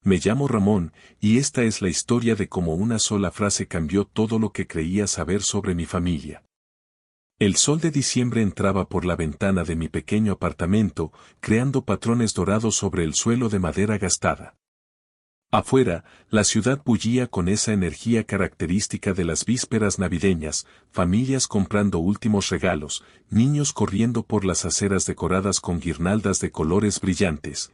Me llamo Ramón, y esta es la historia de cómo una sola frase cambió todo lo que creía saber sobre mi familia. El sol de diciembre entraba por la ventana de mi pequeño apartamento, creando patrones dorados sobre el suelo de madera gastada. Afuera, la ciudad bullía con esa energía característica de las vísperas navideñas, familias comprando últimos regalos, niños corriendo por las aceras decoradas con guirnaldas de colores brillantes.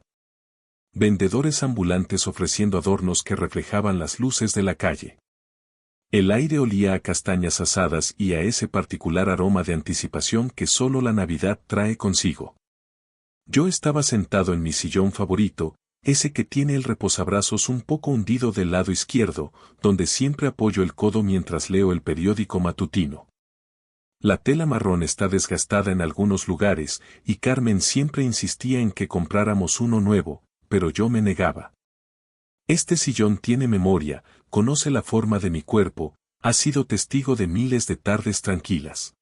Vendedores ambulantes ofreciendo adornos que reflejaban las luces de la calle. El aire olía a castañas asadas y a ese particular aroma de anticipación que solo la Navidad trae consigo. Yo estaba sentado en mi sillón favorito, ese que tiene el reposabrazos un poco hundido del lado izquierdo, donde siempre apoyo el codo mientras leo el periódico matutino. La tela marrón está desgastada en algunos lugares, y Carmen siempre insistía en que compráramos uno nuevo, pero yo me negaba. Este sillón tiene memoria, conoce la forma de mi cuerpo, ha sido testigo de miles de tardes tranquilas.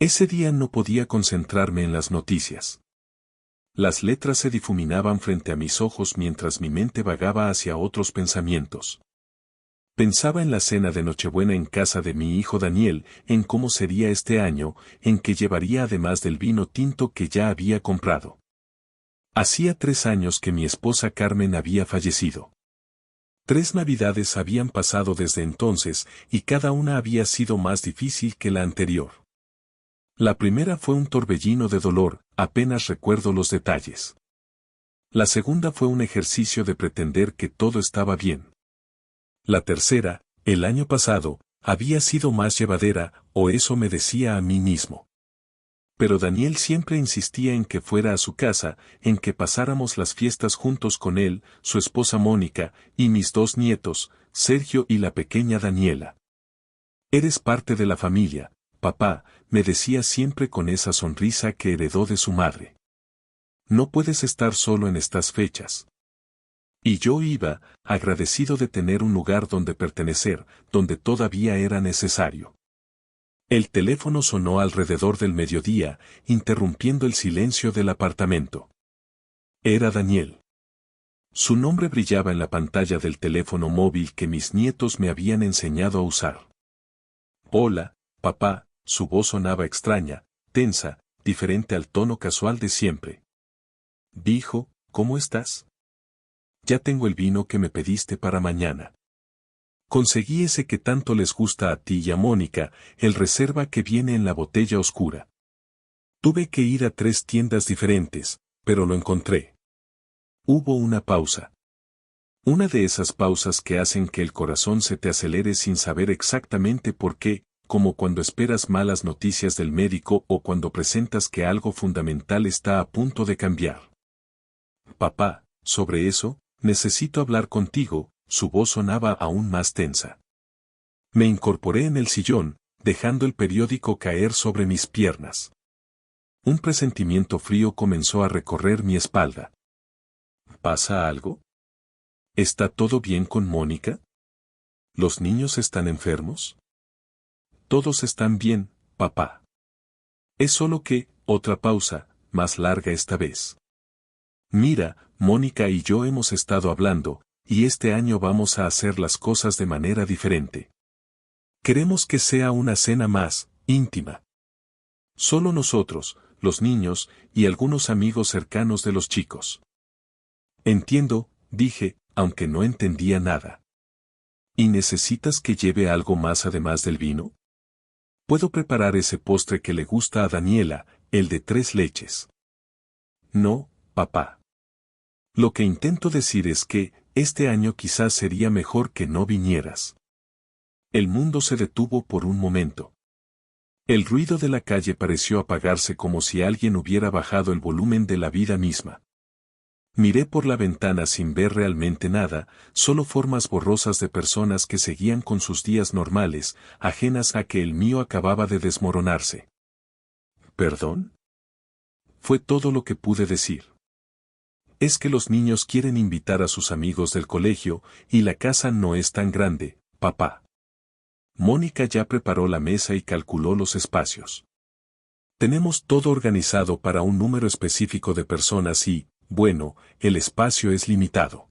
Ese día no podía concentrarme en las noticias. Las letras se difuminaban frente a mis ojos mientras mi mente vagaba hacia otros pensamientos. Pensaba en la cena de Nochebuena en casa de mi hijo Daniel, en cómo sería este año, en que llevaría además del vino tinto que ya había comprado. Hacía 3 años que mi esposa Carmen había fallecido. 3 navidades habían pasado desde entonces, y cada una había sido más difícil que la anterior. La primera fue un torbellino de dolor, apenas recuerdo los detalles. La segunda fue un ejercicio de pretender que todo estaba bien. La tercera, el año pasado, había sido más llevadera, o eso me decía a mí mismo. Pero Daniel siempre insistía en que fuera a su casa, en que pasáramos las fiestas juntos con él, su esposa Mónica, y mis 2 nietos, Sergio y la pequeña Daniela. Eres parte de la familia, papá, me decía siempre con esa sonrisa que heredó de su madre. No puedes estar solo en estas fechas. Y yo iba, agradecido de tener un lugar donde pertenecer, donde todavía era necesario. El teléfono sonó alrededor del mediodía, interrumpiendo el silencio del apartamento. Era Daniel. Su nombre brillaba en la pantalla del teléfono móvil que mis nietos me habían enseñado a usar. Hola, papá, su voz sonaba extraña, tensa, diferente al tono casual de siempre. Dijo, ¿cómo estás? Ya tengo el vino que me pediste para mañana. Conseguí ese que tanto les gusta a ti y a Mónica, el reserva que viene en la botella oscura. Tuve que ir a 3 tiendas diferentes, pero lo encontré. Hubo una pausa. Una de esas pausas que hacen que el corazón se te acelere sin saber exactamente por qué, como cuando esperas malas noticias del médico o cuando presentas que algo fundamental está a punto de cambiar. Papá, sobre eso, necesito hablar contigo. Su voz sonaba aún más tensa. Me incorporé en el sillón, dejando el periódico caer sobre mis piernas. Un presentimiento frío comenzó a recorrer mi espalda. ¿Pasa algo? ¿Está todo bien con Mónica? ¿Los niños están enfermos? Todos están bien, papá. Es solo que, otra pausa, más larga esta vez. Mira, Mónica y yo hemos estado hablando, y este año vamos a hacer las cosas de manera diferente. Queremos que sea una cena más íntima. Solo nosotros, los niños, y algunos amigos cercanos de los chicos. Entiendo, dije, aunque no entendía nada. ¿Y necesitas que lleve algo más además del vino? Puedo preparar ese postre que le gusta a Daniela, el de 3 leches. No, papá. Lo que intento decir es que, este año quizás sería mejor que no vinieras. El mundo se detuvo por un momento. El ruido de la calle pareció apagarse como si alguien hubiera bajado el volumen de la vida misma. Miré por la ventana sin ver realmente nada, solo formas borrosas de personas que seguían con sus días normales, ajenas a que el mío acababa de desmoronarse. ¿Perdón? Fue todo lo que pude decir. Es que los niños quieren invitar a sus amigos del colegio, y la casa no es tan grande, papá. Mónica ya preparó la mesa y calculó los espacios. Tenemos todo organizado para un número específico de personas y, bueno, el espacio es limitado.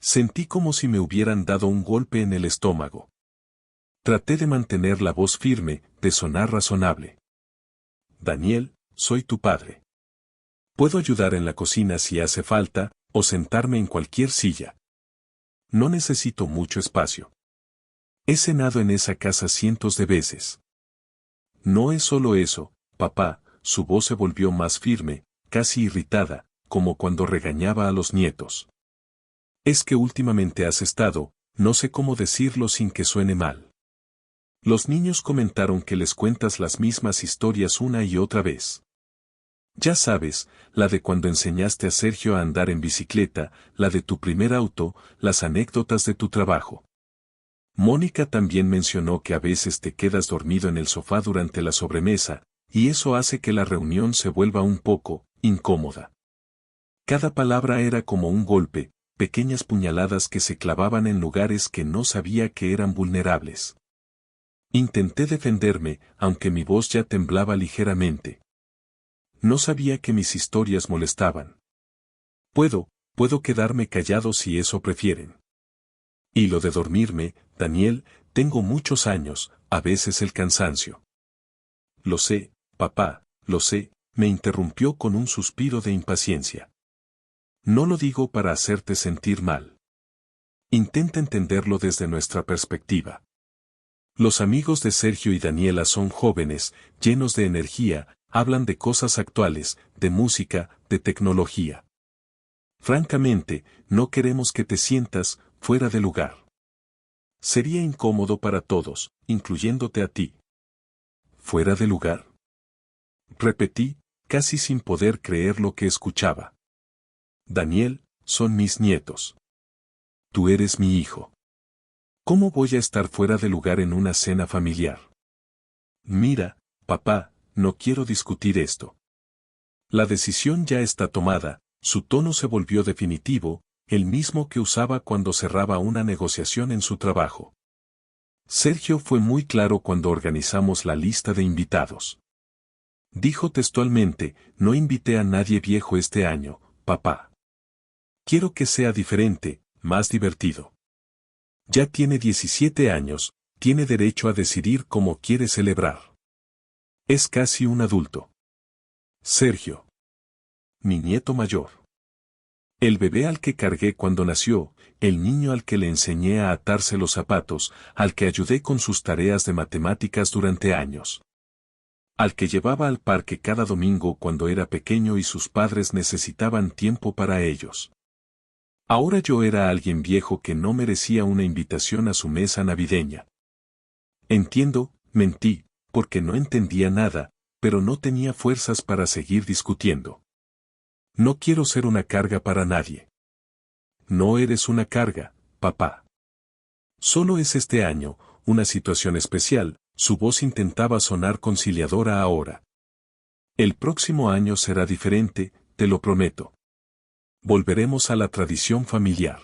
Sentí como si me hubieran dado un golpe en el estómago. Traté de mantener la voz firme, de sonar razonable. Daniel, soy tu padre. Puedo ayudar en la cocina si hace falta, o sentarme en cualquier silla. No necesito mucho espacio. He cenado en esa casa cientos de veces. No es solo eso, papá, su voz se volvió más firme, casi irritada, como cuando regañaba a los nietos. Es que últimamente has estado, no sé cómo decirlo sin que suene mal. Los niños comentaron que les cuentas las mismas historias una y otra vez. Ya sabes, la de cuando enseñaste a Sergio a andar en bicicleta, la de tu primer auto, las anécdotas de tu trabajo. Mónica también mencionó que a veces te quedas dormido en el sofá durante la sobremesa, y eso hace que la reunión se vuelva un poco incómoda. Cada palabra era como un golpe, pequeñas puñaladas que se clavaban en lugares que no sabía que eran vulnerables. Intenté defenderme, aunque mi voz ya temblaba ligeramente. No sabía que mis historias molestaban. Puedo quedarme callado si eso prefieren. Y lo de dormirme, Daniel, tengo muchos años, a veces el cansancio. Lo sé, papá, lo sé, me interrumpió con un suspiro de impaciencia. No lo digo para hacerte sentir mal. Intenta entenderlo desde nuestra perspectiva. Los amigos de Sergio y Daniela son jóvenes, llenos de energía, hablan de cosas actuales, de música, de tecnología. Francamente, no queremos que te sientas fuera de lugar. Sería incómodo para todos, incluyéndote a ti. ¿Fuera de lugar? Repetí, casi sin poder creer lo que escuchaba. Daniel, son mis nietos. Tú eres mi hijo. ¿Cómo voy a estar fuera de lugar en una cena familiar? Mira, papá, no quiero discutir esto. La decisión ya está tomada, su tono se volvió definitivo, el mismo que usaba cuando cerraba una negociación en su trabajo. Sergio fue muy claro cuando organizamos la lista de invitados. Dijo textualmente, no invité a nadie viejo este año, papá. Quiero que sea diferente, más divertido. Ya tiene 17 años, tiene derecho a decidir cómo quiere celebrar. Es casi un adulto. Sergio. Mi nieto mayor. El bebé al que cargué cuando nació, el niño al que le enseñé a atarse los zapatos, al que ayudé con sus tareas de matemáticas durante años. Al que llevaba al parque cada domingo cuando era pequeño y sus padres necesitaban tiempo para ellos. Ahora yo era alguien viejo que no merecía una invitación a su mesa navideña. Entiendo, mentí, porque no entendía nada, pero no tenía fuerzas para seguir discutiendo. No quiero ser una carga para nadie. No eres una carga, papá. Solo es este año, una situación especial, su voz intentaba sonar conciliadora ahora. El próximo año será diferente, te lo prometo. Volveremos a la tradición familiar.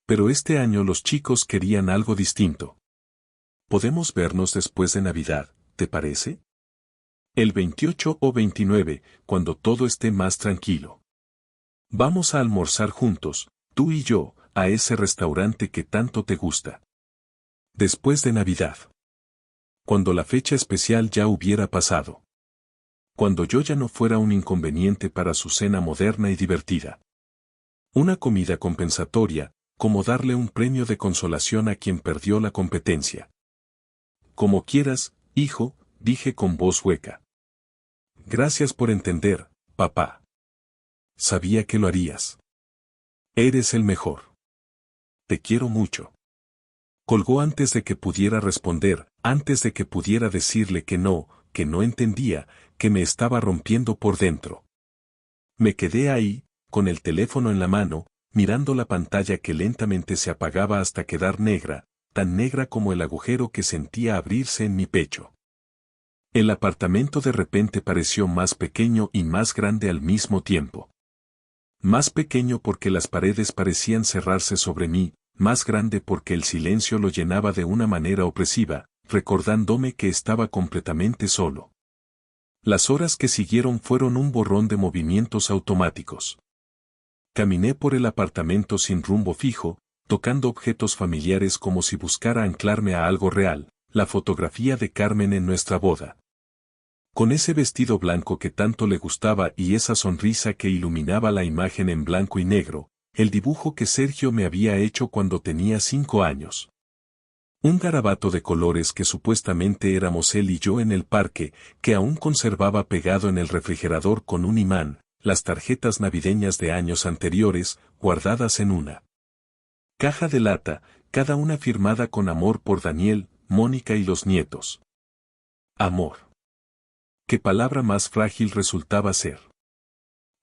Pero este año los chicos querían algo distinto. ¿Podemos vernos después de Navidad, te parece? El 28 o 29, cuando todo esté más tranquilo. Vamos a almorzar juntos, tú y yo, a ese restaurante que tanto te gusta. Después de Navidad. Cuando la fecha especial ya hubiera pasado. Cuando yo ya no fuera un inconveniente para su cena moderna y divertida. Una comida compensatoria, como darle un premio de consolación a quien perdió la competencia. Como quieras, hijo, dije con voz hueca. Gracias por entender, papá. Sabía que lo harías. Eres el mejor. Te quiero mucho. Colgó antes de que pudiera responder, antes de que pudiera decirle que no entendía, que me estaba rompiendo por dentro. Me quedé ahí, con el teléfono en la mano, mirando la pantalla que lentamente se apagaba hasta quedar negra, tan negra como el agujero que sentía abrirse en mi pecho. El apartamento de repente pareció más pequeño y más grande al mismo tiempo. Más pequeño porque las paredes parecían cerrarse sobre mí, más grande porque el silencio lo llenaba de una manera opresiva, recordándome que estaba completamente solo. Las horas que siguieron fueron un borrón de movimientos automáticos. Caminé por el apartamento sin rumbo fijo, tocando objetos familiares como si buscara anclarme a algo real, la fotografía de Carmen en nuestra boda. Con ese vestido blanco que tanto le gustaba y esa sonrisa que iluminaba la imagen en blanco y negro, el dibujo que Sergio me había hecho cuando tenía 5 años. Un garabato de colores que supuestamente éramos él y yo en el parque, que aún conservaba pegado en el refrigerador con un imán, las tarjetas navideñas de años anteriores, guardadas en una caja de lata, cada una firmada con amor por Daniel, Mónica y los nietos. Amor. Qué palabra más frágil resultaba ser.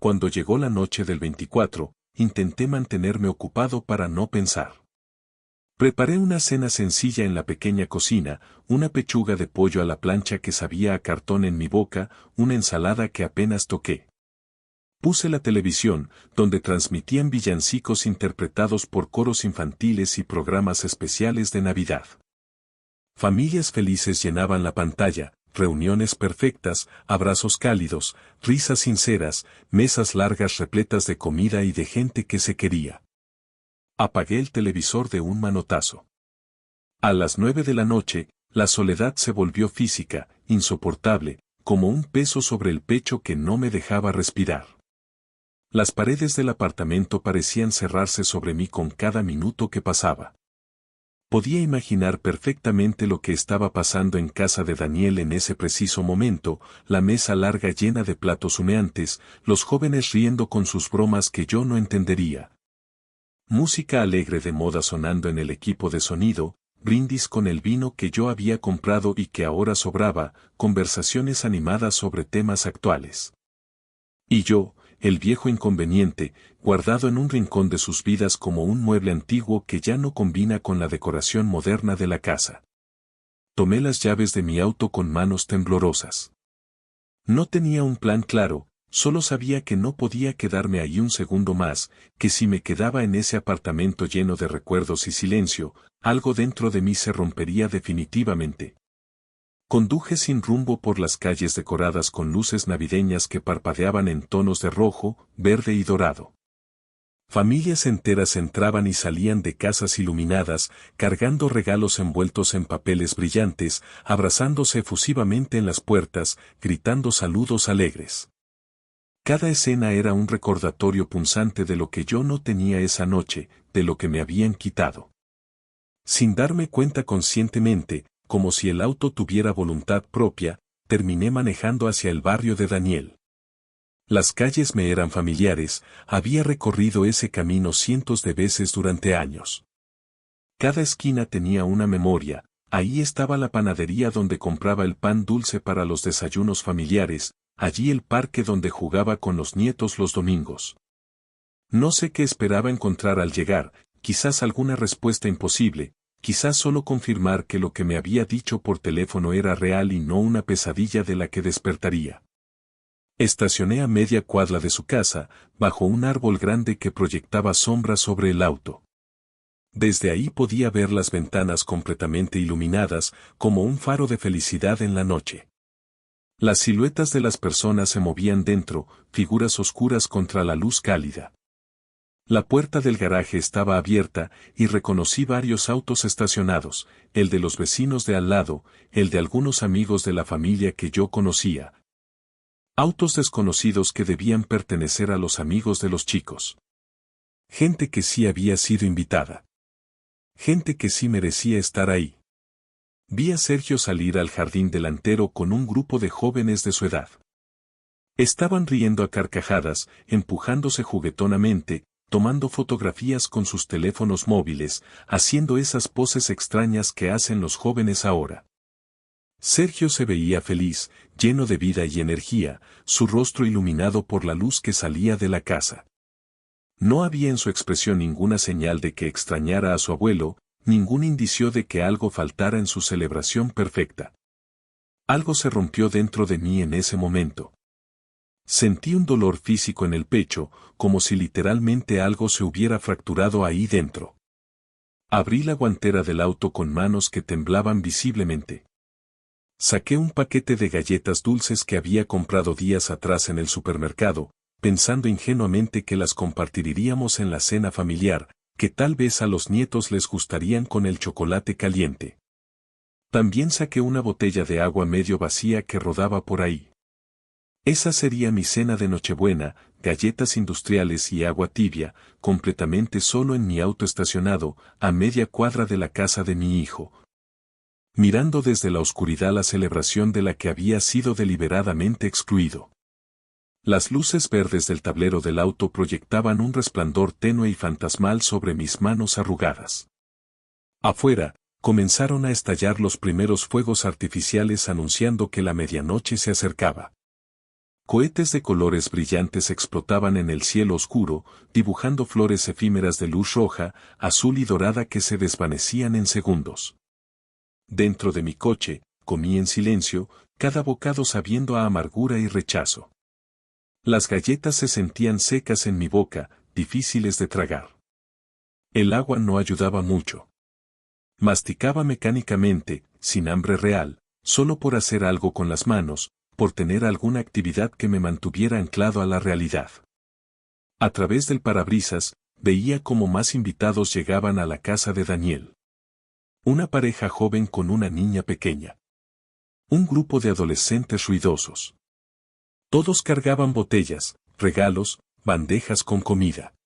Cuando llegó la noche del 24, intenté mantenerme ocupado para no pensar. Preparé una cena sencilla en la pequeña cocina, una pechuga de pollo a la plancha que sabía a cartón en mi boca, una ensalada que apenas toqué. Puse la televisión, donde transmitían villancicos interpretados por coros infantiles y programas especiales de Navidad. Familias felices llenaban la pantalla, reuniones perfectas, abrazos cálidos, risas sinceras, mesas largas repletas de comida y de gente que se quería. Apagué el televisor de un manotazo. A las 9 de la noche, la soledad se volvió física, insoportable, como un peso sobre el pecho que no me dejaba respirar. Las paredes del apartamento parecían cerrarse sobre mí con cada minuto que pasaba. Podía imaginar perfectamente lo que estaba pasando en casa de Daniel en ese preciso momento, la mesa larga llena de platos humeantes, los jóvenes riendo con sus bromas que yo no entendería. Música alegre de moda sonando en el equipo de sonido, brindis con el vino que yo había comprado y que ahora sobraba, conversaciones animadas sobre temas actuales. Y yo, el viejo inconveniente, guardado en un rincón de sus vidas como un mueble antiguo que ya no combina con la decoración moderna de la casa. Tomé las llaves de mi auto con manos temblorosas. No tenía un plan claro, solo sabía que no podía quedarme ahí un segundo más, que si me quedaba en ese apartamento lleno de recuerdos y silencio, algo dentro de mí se rompería definitivamente. Conduje sin rumbo por las calles decoradas con luces navideñas que parpadeaban en tonos de rojo, verde y dorado. Familias enteras entraban y salían de casas iluminadas, cargando regalos envueltos en papeles brillantes, abrazándose efusivamente en las puertas, gritando saludos alegres. Cada escena era un recordatorio punzante de lo que yo no tenía esa noche, de lo que me habían quitado. Sin darme cuenta conscientemente, como si el auto tuviera voluntad propia, terminé manejando hacia el barrio de Daniel. Las calles me eran familiares, había recorrido ese camino cientos de veces durante años. Cada esquina tenía una memoria, ahí estaba la panadería donde compraba el pan dulce para los desayunos familiares, allí el parque donde jugaba con los nietos los domingos. No sé qué esperaba encontrar al llegar, quizás alguna respuesta imposible, quizás solo confirmar que lo que me había dicho por teléfono era real y no una pesadilla de la que despertaría. Estacioné a media cuadra de su casa, bajo un árbol grande que proyectaba sombra sobre el auto. Desde ahí podía ver las ventanas completamente iluminadas, como un faro de felicidad en la noche. Las siluetas de las personas se movían dentro, figuras oscuras contra la luz cálida. La puerta del garaje estaba abierta y reconocí varios autos estacionados, el de los vecinos de al lado, el de algunos amigos de la familia que yo conocía. Autos desconocidos que debían pertenecer a los amigos de los chicos. Gente que sí había sido invitada. Gente que sí merecía estar ahí. Vi a Sergio salir al jardín delantero con un grupo de jóvenes de su edad. Estaban riendo a carcajadas, empujándose juguetonamente, tomando fotografías con sus teléfonos móviles, haciendo esas poses extrañas que hacen los jóvenes ahora. Sergio se veía feliz, lleno de vida y energía, su rostro iluminado por la luz que salía de la casa. No había en su expresión ninguna señal de que extrañara a su abuelo, ningún indicio de que algo faltara en su celebración perfecta. Algo se rompió dentro de mí en ese momento. Sentí un dolor físico en el pecho, como si literalmente algo se hubiera fracturado ahí dentro. Abrí la guantera del auto con manos que temblaban visiblemente. Saqué un paquete de galletas dulces que había comprado días atrás en el supermercado, pensando ingenuamente que las compartiríamos en la cena familiar, que tal vez a los nietos les gustarían con el chocolate caliente. También saqué una botella de agua medio vacía que rodaba por ahí. Esa sería mi cena de Nochebuena, galletas industriales y agua tibia, completamente solo en mi auto estacionado, a media cuadra de la casa de mi hijo, mirando desde la oscuridad la celebración de la que había sido deliberadamente excluido. Las luces verdes del tablero del auto proyectaban un resplandor tenue y fantasmal sobre mis manos arrugadas. Afuera, comenzaron a estallar los primeros fuegos artificiales anunciando que la medianoche se acercaba. Cohetes de colores brillantes explotaban en el cielo oscuro, dibujando flores efímeras de luz roja, azul y dorada que se desvanecían en segundos. Dentro de mi coche, comí en silencio, cada bocado sabiendo a amargura y rechazo. Las galletas se sentían secas en mi boca, difíciles de tragar. El agua no ayudaba mucho. Masticaba mecánicamente, sin hambre real, solo por hacer algo con las manos, por tener alguna actividad que me mantuviera anclado a la realidad. A través del parabrisas, veía cómo más invitados llegaban a la casa de Daniel. Una pareja joven con una niña pequeña. Un grupo de adolescentes ruidosos. Todos cargaban botellas, regalos, bandejas con comida.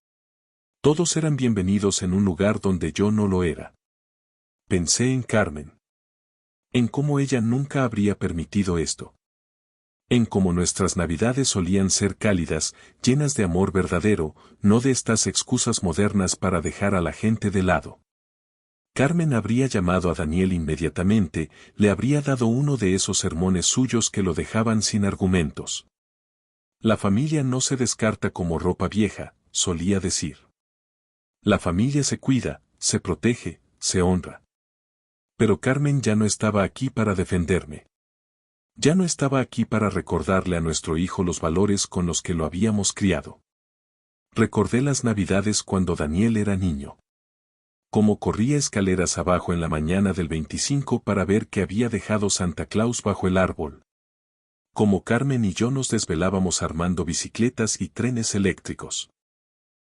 Todos eran bienvenidos en un lugar donde yo no lo era. Pensé en Carmen. En cómo ella nunca habría permitido esto. En cómo nuestras navidades solían ser cálidas, llenas de amor verdadero, no de estas excusas modernas para dejar a la gente de lado. Carmen habría llamado a Daniel inmediatamente, le habría dado uno de esos sermones suyos que lo dejaban sin argumentos. La familia no se descarta como ropa vieja, solía decir. La familia se cuida, se protege, se honra. Pero Carmen ya no estaba aquí para defenderme. Ya no estaba aquí para recordarle a nuestro hijo los valores con los que lo habíamos criado. Recordé las Navidades cuando Daniel era niño. Cómo corría escaleras abajo en la mañana del 25 para ver que había dejado Santa Claus bajo el árbol. Cómo Carmen y yo nos desvelábamos armando bicicletas y trenes eléctricos.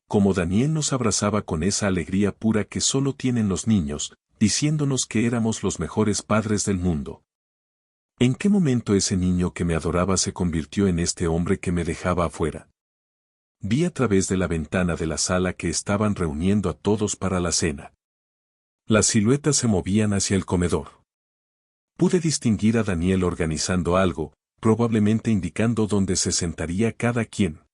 Cómo Daniel nos abrazaba con esa alegría pura que solo tienen los niños, diciéndonos que éramos los mejores padres del mundo. ¿En qué momento ese niño que me adoraba se convirtió en este hombre que me dejaba afuera? Vi a través de la ventana de la sala que estaban reuniendo a todos para la cena. Las siluetas se movían hacia el comedor. Pude distinguir a Daniel organizando algo, probablemente indicando dónde se sentaría cada quien.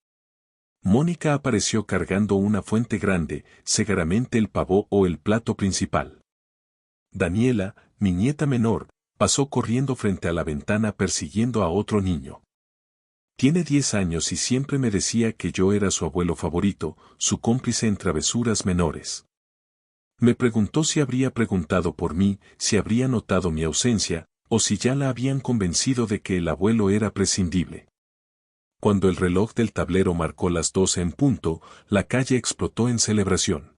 Mónica apareció cargando una fuente grande, seguramente el pavó o el plato principal. Daniela, mi nieta menor, pasó corriendo frente a la ventana persiguiendo a otro niño. Tiene 10 años y siempre me decía que yo era su abuelo favorito, su cómplice en travesuras menores. Me preguntó si habría preguntado por mí, si habría notado mi ausencia, o si ya la habían convencido de que el abuelo era prescindible. Cuando el reloj del tablero marcó las 12 en punto, la calle explotó en celebración.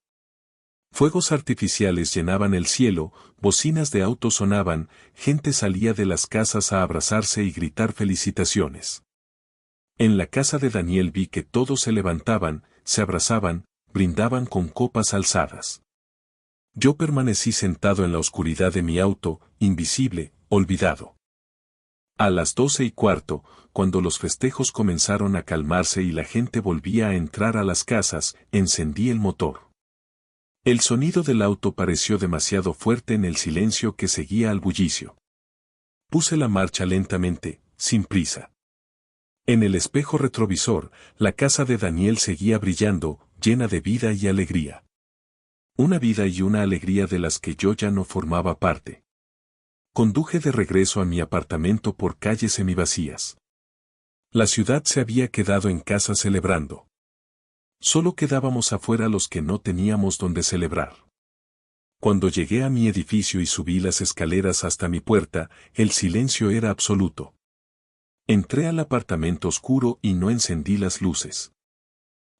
Fuegos artificiales llenaban el cielo, bocinas de autos sonaban, gente salía de las casas a abrazarse y gritar felicitaciones. En la casa de Daniel vi que todos se levantaban, se abrazaban, brindaban con copas alzadas. Yo permanecí sentado en la oscuridad de mi auto, invisible, olvidado. A las 12:15, cuando los festejos comenzaron a calmarse y la gente volvía a entrar a las casas, encendí el motor. El sonido del auto pareció demasiado fuerte en el silencio que seguía al bullicio. Puse la marcha lentamente, sin prisa. En el espejo retrovisor, la casa de Daniel seguía brillando, llena de vida y alegría. Una vida y una alegría de las que yo ya no formaba parte. Conduje de regreso a mi apartamento por calles semivacías. La ciudad se había quedado en casa celebrando. Solo quedábamos afuera los que no teníamos donde celebrar. Cuando llegué a mi edificio y subí las escaleras hasta mi puerta, el silencio era absoluto. Entré al apartamento oscuro y no encendí las luces.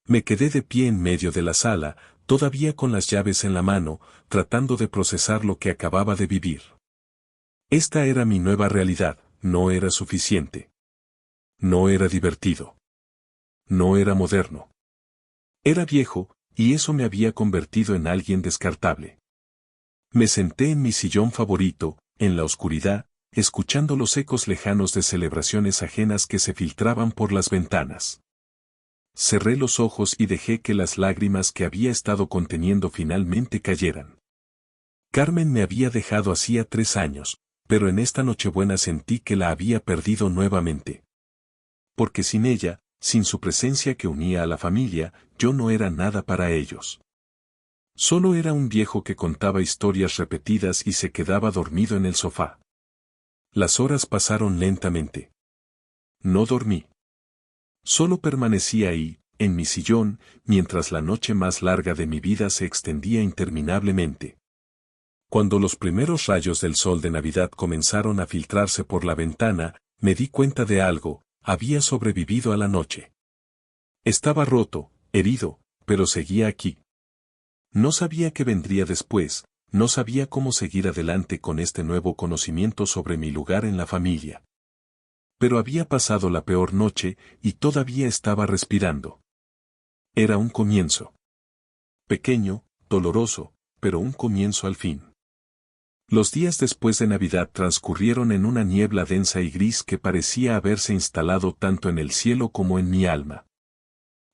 Me quedé de pie en medio de la sala, todavía con las llaves en la mano, tratando de procesar lo que acababa de vivir. Esta era mi nueva realidad, no era suficiente. No era divertido. no era moderno. Era viejo, y eso me había convertido en alguien descartable. Me senté en mi sillón favorito, en la oscuridad, escuchando los ecos lejanos de celebraciones ajenas que se filtraban por las ventanas. Cerré los ojos y dejé que las lágrimas que había estado conteniendo finalmente cayeran. Carmen me había dejado hacía 3 años, pero en esta Nochebuena sentí que la había perdido nuevamente. Porque sin ella, sin su presencia que unía a la familia, yo no era nada para ellos. Solo era un viejo que contaba historias repetidas y se quedaba dormido en el sofá. Las horas pasaron lentamente. No dormí. Solo permanecí ahí, en mi sillón, mientras la noche más larga de mi vida se extendía interminablemente. Cuando los primeros rayos del sol de Navidad comenzaron a filtrarse por la ventana, me di cuenta de algo: había sobrevivido a la noche. Estaba roto, herido, pero seguía aquí. No sabía qué vendría después, no sabía cómo seguir adelante con este nuevo conocimiento sobre mi lugar en la familia. Pero había pasado la peor noche, y todavía estaba respirando. Era un comienzo. Pequeño, doloroso, pero un comienzo al fin. Los días después de Navidad transcurrieron en una niebla densa y gris que parecía haberse instalado tanto en el cielo como en mi alma.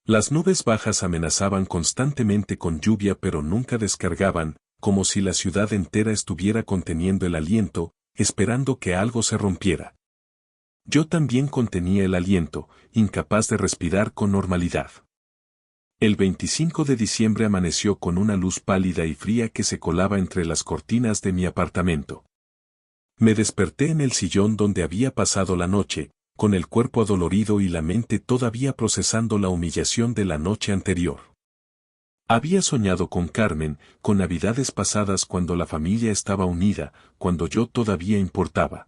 Las nubes bajas amenazaban constantemente con lluvia, pero nunca descargaban, como si la ciudad entera estuviera conteniendo el aliento, esperando que algo se rompiera. Yo también contenía el aliento, incapaz de respirar con normalidad. El 25 de diciembre amaneció con una luz pálida y fría que se colaba entre las cortinas de mi apartamento. Me desperté en el sillón donde había pasado la noche, con el cuerpo adolorido y la mente todavía procesando la humillación de la noche anterior. Había soñado con Carmen, con navidades pasadas cuando la familia estaba unida, cuando yo todavía importaba.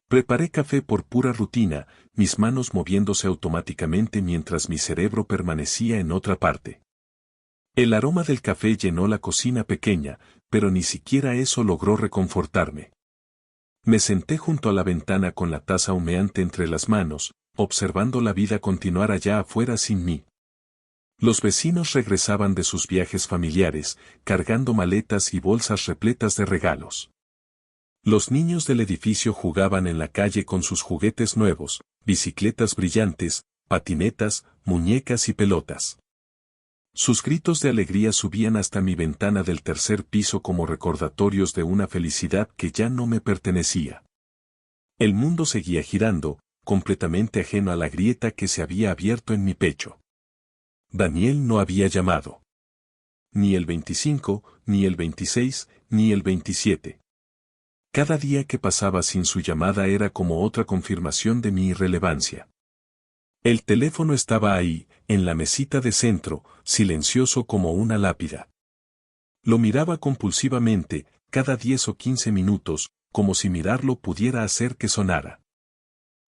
Preparé café por pura rutina, mis manos moviéndose automáticamente mientras mi cerebro permanecía en otra parte. El aroma del café llenó la cocina pequeña, pero ni siquiera eso logró reconfortarme. Me senté junto a la ventana con la taza humeante entre las manos, observando la vida continuar allá afuera sin mí. Los vecinos regresaban de sus viajes familiares, cargando maletas y bolsas repletas de regalos. Los niños del edificio jugaban en la calle con sus juguetes nuevos, bicicletas brillantes, patinetas, muñecas y pelotas. Sus gritos de alegría subían hasta mi ventana del tercer piso como recordatorios de una felicidad que ya no me pertenecía. El mundo seguía girando, completamente ajeno a la grieta que se había abierto en mi pecho. Daniel no había llamado. Ni el 25, ni el 26, ni el 27. Cada día que pasaba sin su llamada era como otra confirmación de mi irrelevancia. El teléfono estaba ahí, en la mesita de centro, silencioso como una lápida. Lo miraba compulsivamente, cada 10 o 15 minutos, como si mirarlo pudiera hacer que sonara.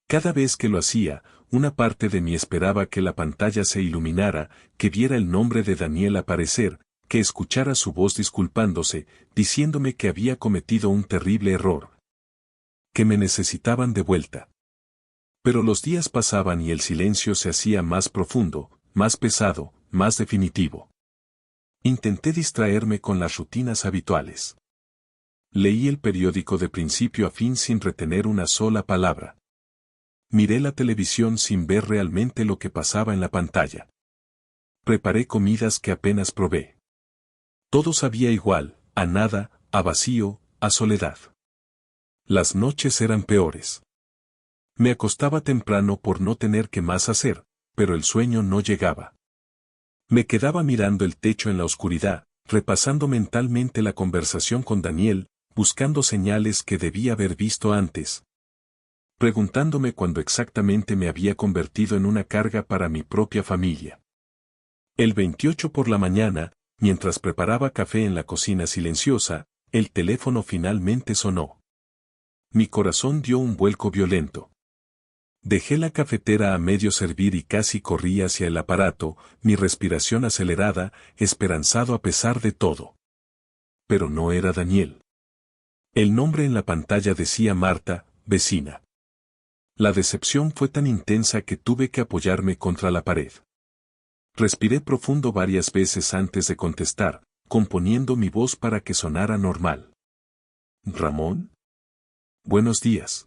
Cada vez que lo hacía, una parte de mí esperaba que la pantalla se iluminara, que viera el nombre de Daniel aparecer, que escuchara su voz disculpándose, diciéndome que había cometido un terrible error. Que me necesitaban de vuelta. Pero los días pasaban y el silencio se hacía más profundo, más pesado, más definitivo. Intenté distraerme con las rutinas habituales. Leí el periódico de principio a fin sin retener una sola palabra. Miré la televisión sin ver realmente lo que pasaba en la pantalla. Preparé comidas que apenas probé. Todo sabía igual, a nada, a vacío, a soledad. Las noches eran peores. Me acostaba temprano por no tener que más hacer, pero el sueño no llegaba. Me quedaba mirando el techo en la oscuridad, repasando mentalmente la conversación con Daniel, buscando señales que debía haber visto antes. Preguntándome cuándo exactamente me había convertido en una carga para mi propia familia. El 28 por la mañana, mientras preparaba café en la cocina silenciosa, el teléfono finalmente sonó. Mi corazón dio un vuelco violento. Dejé la cafetera a medio servir y casi corrí hacia el aparato, mi respiración acelerada, esperanzado a pesar de todo. Pero no era Daniel. El nombre en la pantalla decía Marta, vecina. La decepción fue tan intensa que tuve que apoyarme contra la pared. Respiré profundo varias veces antes de contestar, componiendo mi voz para que sonara normal. ¿Ramón? Buenos días.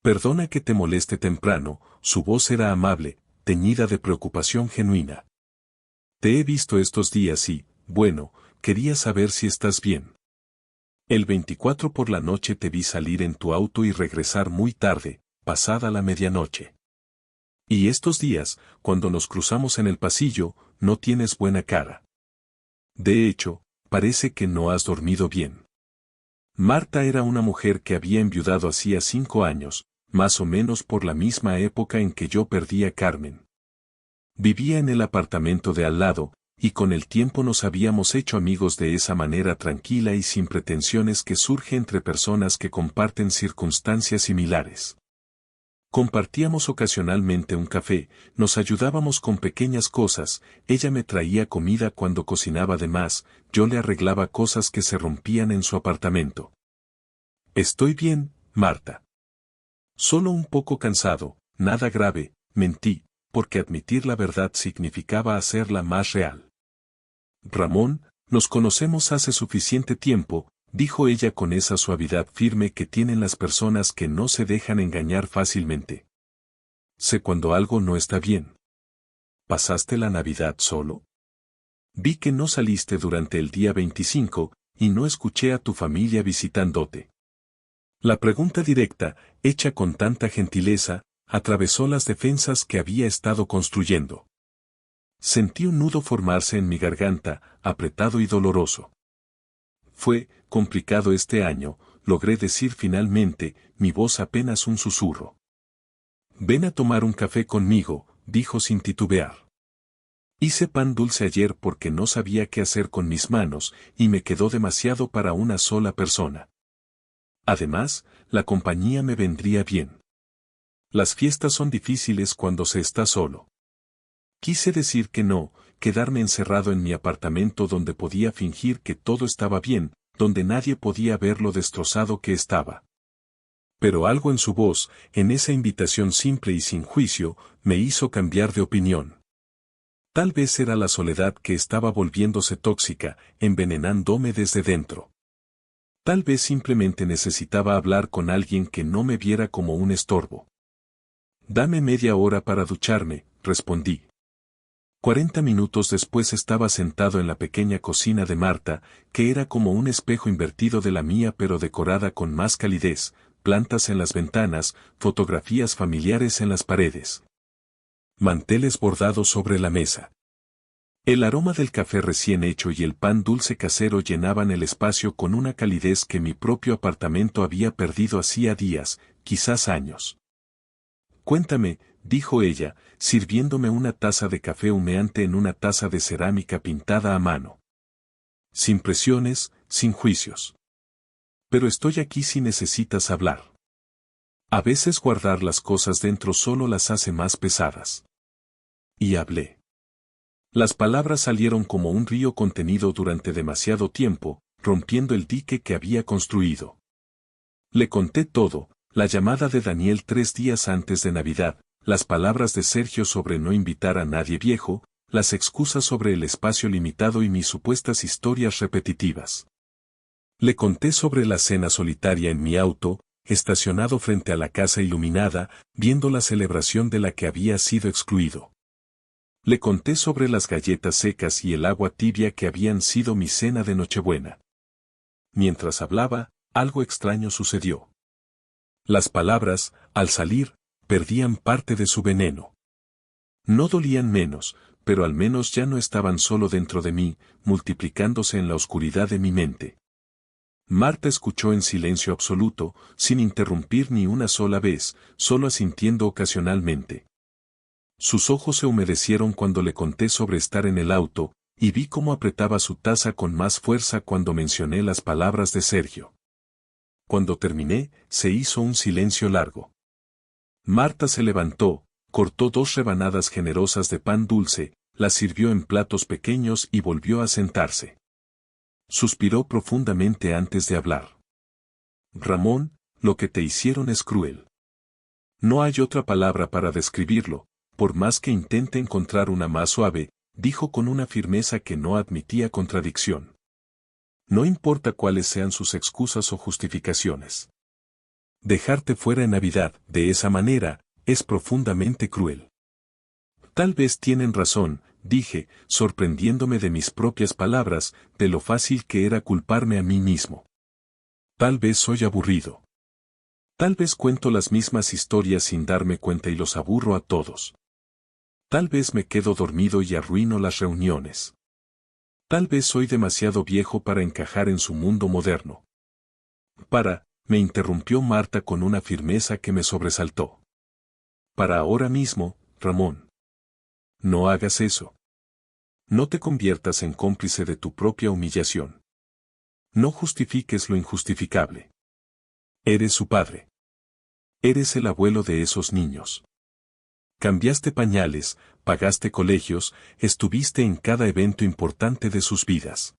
Perdona que te moleste temprano, su voz era amable, teñida de preocupación genuina. Te he visto estos días y, bueno, quería saber si estás bien. El 24 por la noche te vi salir en tu auto y regresar muy tarde, pasada la medianoche. Y estos días, cuando nos cruzamos en el pasillo, no tienes buena cara. De hecho, parece que no has dormido bien. Marta era una mujer que había enviudado hacía 5 años, más o menos por la misma época en que yo perdí a Carmen. Vivía en el apartamento de al lado, y con el tiempo nos habíamos hecho amigos de esa manera tranquila y sin pretensiones que surge entre personas que comparten circunstancias similares. Compartíamos ocasionalmente un café, nos ayudábamos con pequeñas cosas, ella me traía comida cuando cocinaba de más, yo le arreglaba cosas que se rompían en su apartamento. Estoy bien, Marta. Solo un poco cansado, nada grave, mentí, porque admitir la verdad significaba hacerla más real. Ramón, nos conocemos hace suficiente tiempo, dijo ella con esa suavidad firme que tienen las personas que no se dejan engañar fácilmente. Sé cuando algo no está bien. ¿Pasaste la Navidad solo? Vi que no saliste durante el día 25, y no escuché a tu familia visitándote. La pregunta directa, hecha con tanta gentileza, atravesó las defensas que había estado construyendo. Sentí un nudo formarse en mi garganta, apretado y doloroso. Fue complicado este año, logré decir finalmente, mi voz apenas un susurro. Ven a tomar un café conmigo, dijo sin titubear. Hice pan dulce ayer porque no sabía qué hacer con mis manos, y me quedó demasiado para una sola persona. Además, la compañía me vendría bien. Las fiestas son difíciles cuando se está solo. Quise decir que no, quedarme encerrado en mi apartamento donde podía fingir que todo estaba bien, donde nadie podía ver lo destrozado que estaba. Pero algo en su voz, en esa invitación simple y sin juicio, me hizo cambiar de opinión. Tal vez era la soledad que estaba volviéndose tóxica, envenenándome desde dentro. Tal vez simplemente necesitaba hablar con alguien que no me viera como un estorbo. Dame media hora para ducharme, respondí. 40 minutos después estaba sentado en la pequeña cocina de Marta, que era como un espejo invertido de la mía pero decorada con más calidez, plantas en las ventanas, fotografías familiares en las paredes. Manteles bordados sobre la mesa. El aroma del café recién hecho y el pan dulce casero llenaban el espacio con una calidez que mi propio apartamento había perdido hacía días, quizás años. Cuéntame, dijo ella, sirviéndome una taza de café humeante en una taza de cerámica pintada a mano. Sin presiones, sin juicios. Pero estoy aquí si necesitas hablar. A veces guardar las cosas dentro solo las hace más pesadas. Y hablé. Las palabras salieron como un río contenido durante demasiado tiempo, rompiendo el dique que había construido. Le conté todo, la llamada de Daniel 3 días antes de Navidad, las palabras de Sergio sobre no invitar a nadie viejo, las excusas sobre el espacio limitado y mis supuestas historias repetitivas. Le conté sobre la cena solitaria en mi auto, estacionado frente a la casa iluminada, viendo la celebración de la que había sido excluido. Le conté sobre las galletas secas y el agua tibia que habían sido mi cena de Nochebuena. Mientras hablaba, algo extraño sucedió. Las palabras, al salir, perdían parte de su veneno. No dolían menos, pero al menos ya no estaban solo dentro de mí, multiplicándose en la oscuridad de mi mente. Marta escuchó en silencio absoluto, sin interrumpir ni una sola vez, solo asintiendo ocasionalmente. Sus ojos se humedecieron cuando le conté sobre estar en el auto, y vi cómo apretaba su taza con más fuerza cuando mencioné las palabras de Sergio. Cuando terminé, se hizo un silencio largo. Marta se levantó, cortó 2 rebanadas generosas de pan dulce, las sirvió en platos pequeños y volvió a sentarse. Suspiró profundamente antes de hablar. Ramón, lo que te hicieron es cruel. No hay otra palabra para describirlo, por más que intente encontrar una más suave, dijo con una firmeza que no admitía contradicción. No importa cuáles sean sus excusas o justificaciones. Dejarte fuera en Navidad, de esa manera, es profundamente cruel. Tal vez tienen razón, dije, sorprendiéndome de mis propias palabras, de lo fácil que era culparme a mí mismo. Tal vez soy aburrido. Tal vez cuento las mismas historias sin darme cuenta y los aburro a todos. Tal vez me quedo dormido y arruino las reuniones. Tal vez soy demasiado viejo para encajar en su mundo moderno. Me interrumpió Marta con una firmeza que me sobresaltó. Para ahora mismo, Ramón. No hagas eso. No te conviertas en cómplice de tu propia humillación. No justifiques lo injustificable. Eres su padre. Eres el abuelo de esos niños. Cambiaste pañales, pagaste colegios, estuviste en cada evento importante de sus vidas.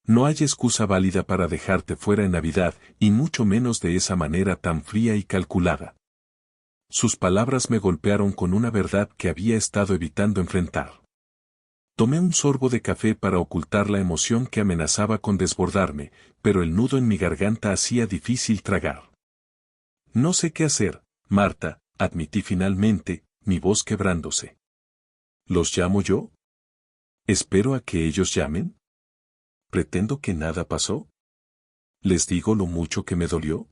No hay excusa válida para dejarte fuera en Navidad, y mucho menos de esa manera tan fría y calculada. Sus palabras me golpearon con una verdad que había estado evitando enfrentar. Tomé un sorbo de café para ocultar la emoción que amenazaba con desbordarme, pero el nudo en mi garganta hacía difícil tragar. No sé qué hacer, Marta, admití finalmente, mi voz quebrándose. ¿Los llamo yo? ¿Espero a que ellos llamen? ¿Pretendo que nada pasó? ¿Les digo lo mucho que me dolió?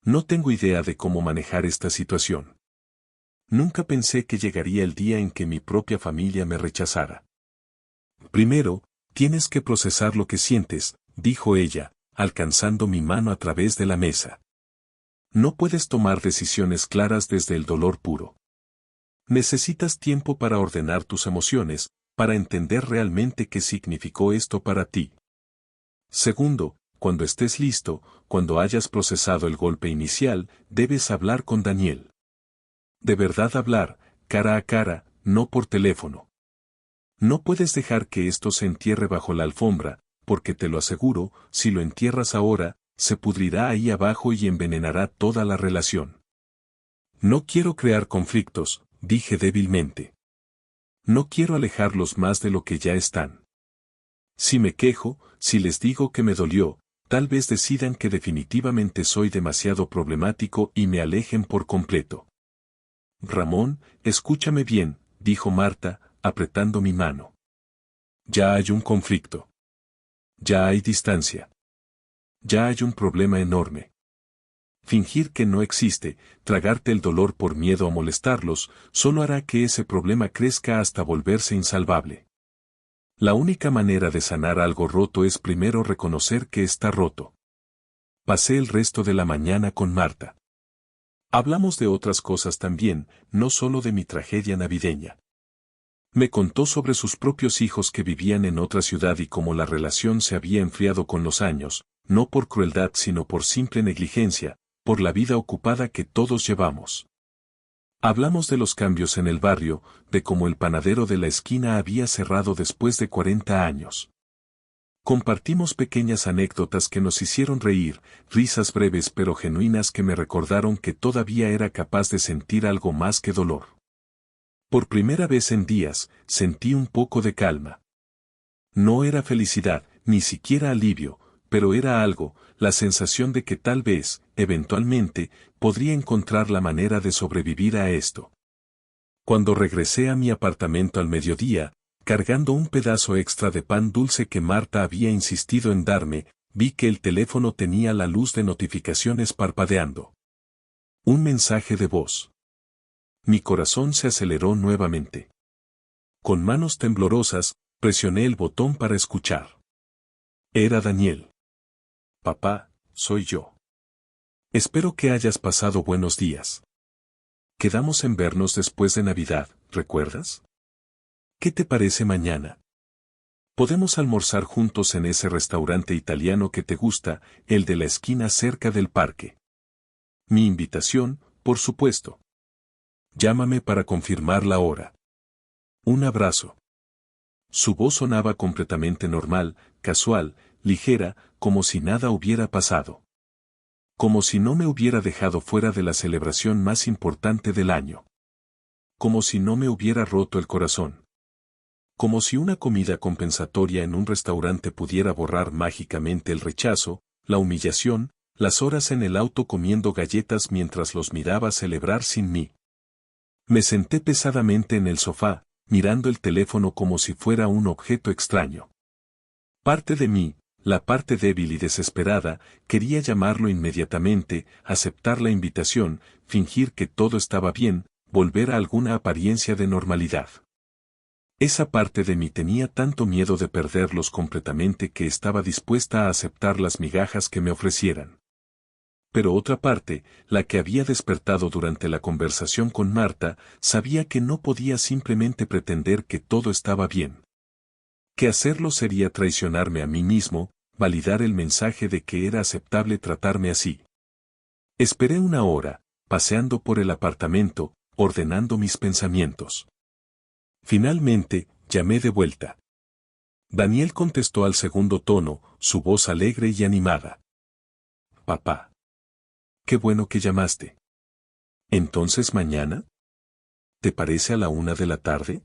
No tengo idea de cómo manejar esta situación. Nunca pensé que llegaría el día en que mi propia familia me rechazara. Primero, tienes que procesar lo que sientes, dijo ella, alcanzando mi mano a través de la mesa. No puedes tomar decisiones claras desde el dolor puro. Necesitas tiempo para ordenar tus emociones, para entender realmente qué significó esto para ti. Segundo, cuando estés listo, cuando hayas procesado el golpe inicial, debes hablar con Daniel. De verdad hablar, cara a cara, no por teléfono. No puedes dejar que esto se entierre bajo la alfombra, porque te lo aseguro, si lo entierras ahora, se pudrirá ahí abajo y envenenará toda la relación. No quiero crear conflictos, dije débilmente. No quiero alejarlos más de lo que ya están. Si me quejo, si les digo que me dolió, tal vez decidan que definitivamente soy demasiado problemático y me alejen por completo. Ramón, escúchame bien, dijo Marta, apretando mi mano. Ya hay un conflicto. Ya hay distancia. Ya hay un problema enorme. Fingir que no existe, tragarte el dolor por miedo a molestarlos, solo hará que ese problema crezca hasta volverse insalvable. La única manera de sanar algo roto es primero reconocer que está roto. Pasé el resto de la mañana con Marta. Hablamos de otras cosas también, no solo de mi tragedia navideña. Me contó sobre sus propios hijos que vivían en otra ciudad y cómo la relación se había enfriado con los años, no por crueldad sino por simple negligencia, por la vida ocupada que todos llevamos. Hablamos de los cambios en el barrio, de cómo el panadero de la esquina había cerrado después de 40 años. Compartimos pequeñas anécdotas que nos hicieron reír, risas breves pero genuinas que me recordaron que todavía era capaz de sentir algo más que dolor. Por primera vez en días, sentí un poco de calma. No era felicidad, ni siquiera alivio, pero era algo, la sensación de que tal vez, eventualmente, podría encontrar la manera de sobrevivir a esto. Cuando regresé a mi apartamento al mediodía, cargando un pedazo extra de pan dulce que Marta había insistido en darme, vi que el teléfono tenía la luz de notificaciones parpadeando. Un mensaje de voz. Mi corazón se aceleró nuevamente. Con manos temblorosas, presioné el botón para escuchar. Era Daniel. Papá, soy yo. Espero que hayas pasado buenos días. Quedamos en vernos después de Navidad, ¿recuerdas? ¿Qué te parece mañana? Podemos almorzar juntos en ese restaurante italiano que te gusta, el de la esquina cerca del parque. Mi invitación, por supuesto. Llámame para confirmar la hora. Un abrazo. Su voz sonaba completamente normal, casual, ligera, como si nada hubiera pasado. Como si no me hubiera dejado fuera de la celebración más importante del año. Como si no me hubiera roto el corazón. Como si una comida compensatoria en un restaurante pudiera borrar mágicamente el rechazo, la humillación, las horas en el auto comiendo galletas mientras los miraba celebrar sin mí. Me senté pesadamente en el sofá, mirando el teléfono como si fuera un objeto extraño. Parte de mí, la parte débil y desesperada, quería llamarlo inmediatamente, aceptar la invitación, fingir que todo estaba bien, volver a alguna apariencia de normalidad. Esa parte de mí tenía tanto miedo de perderlos completamente que estaba dispuesta a aceptar las migajas que me ofrecieran. Pero otra parte, la que había despertado durante la conversación con Marta, sabía que no podía simplemente pretender que todo estaba bien. Que hacerlo sería traicionarme a mí mismo, validar el mensaje de que era aceptable tratarme así. Esperé una hora, paseando por el apartamento, ordenando mis pensamientos. Finalmente, llamé de vuelta. Daniel contestó al segundo tono, su voz alegre y animada. Papá. Qué bueno que llamaste. ¿Entonces mañana? ¿Te parece a la 1 de la tarde?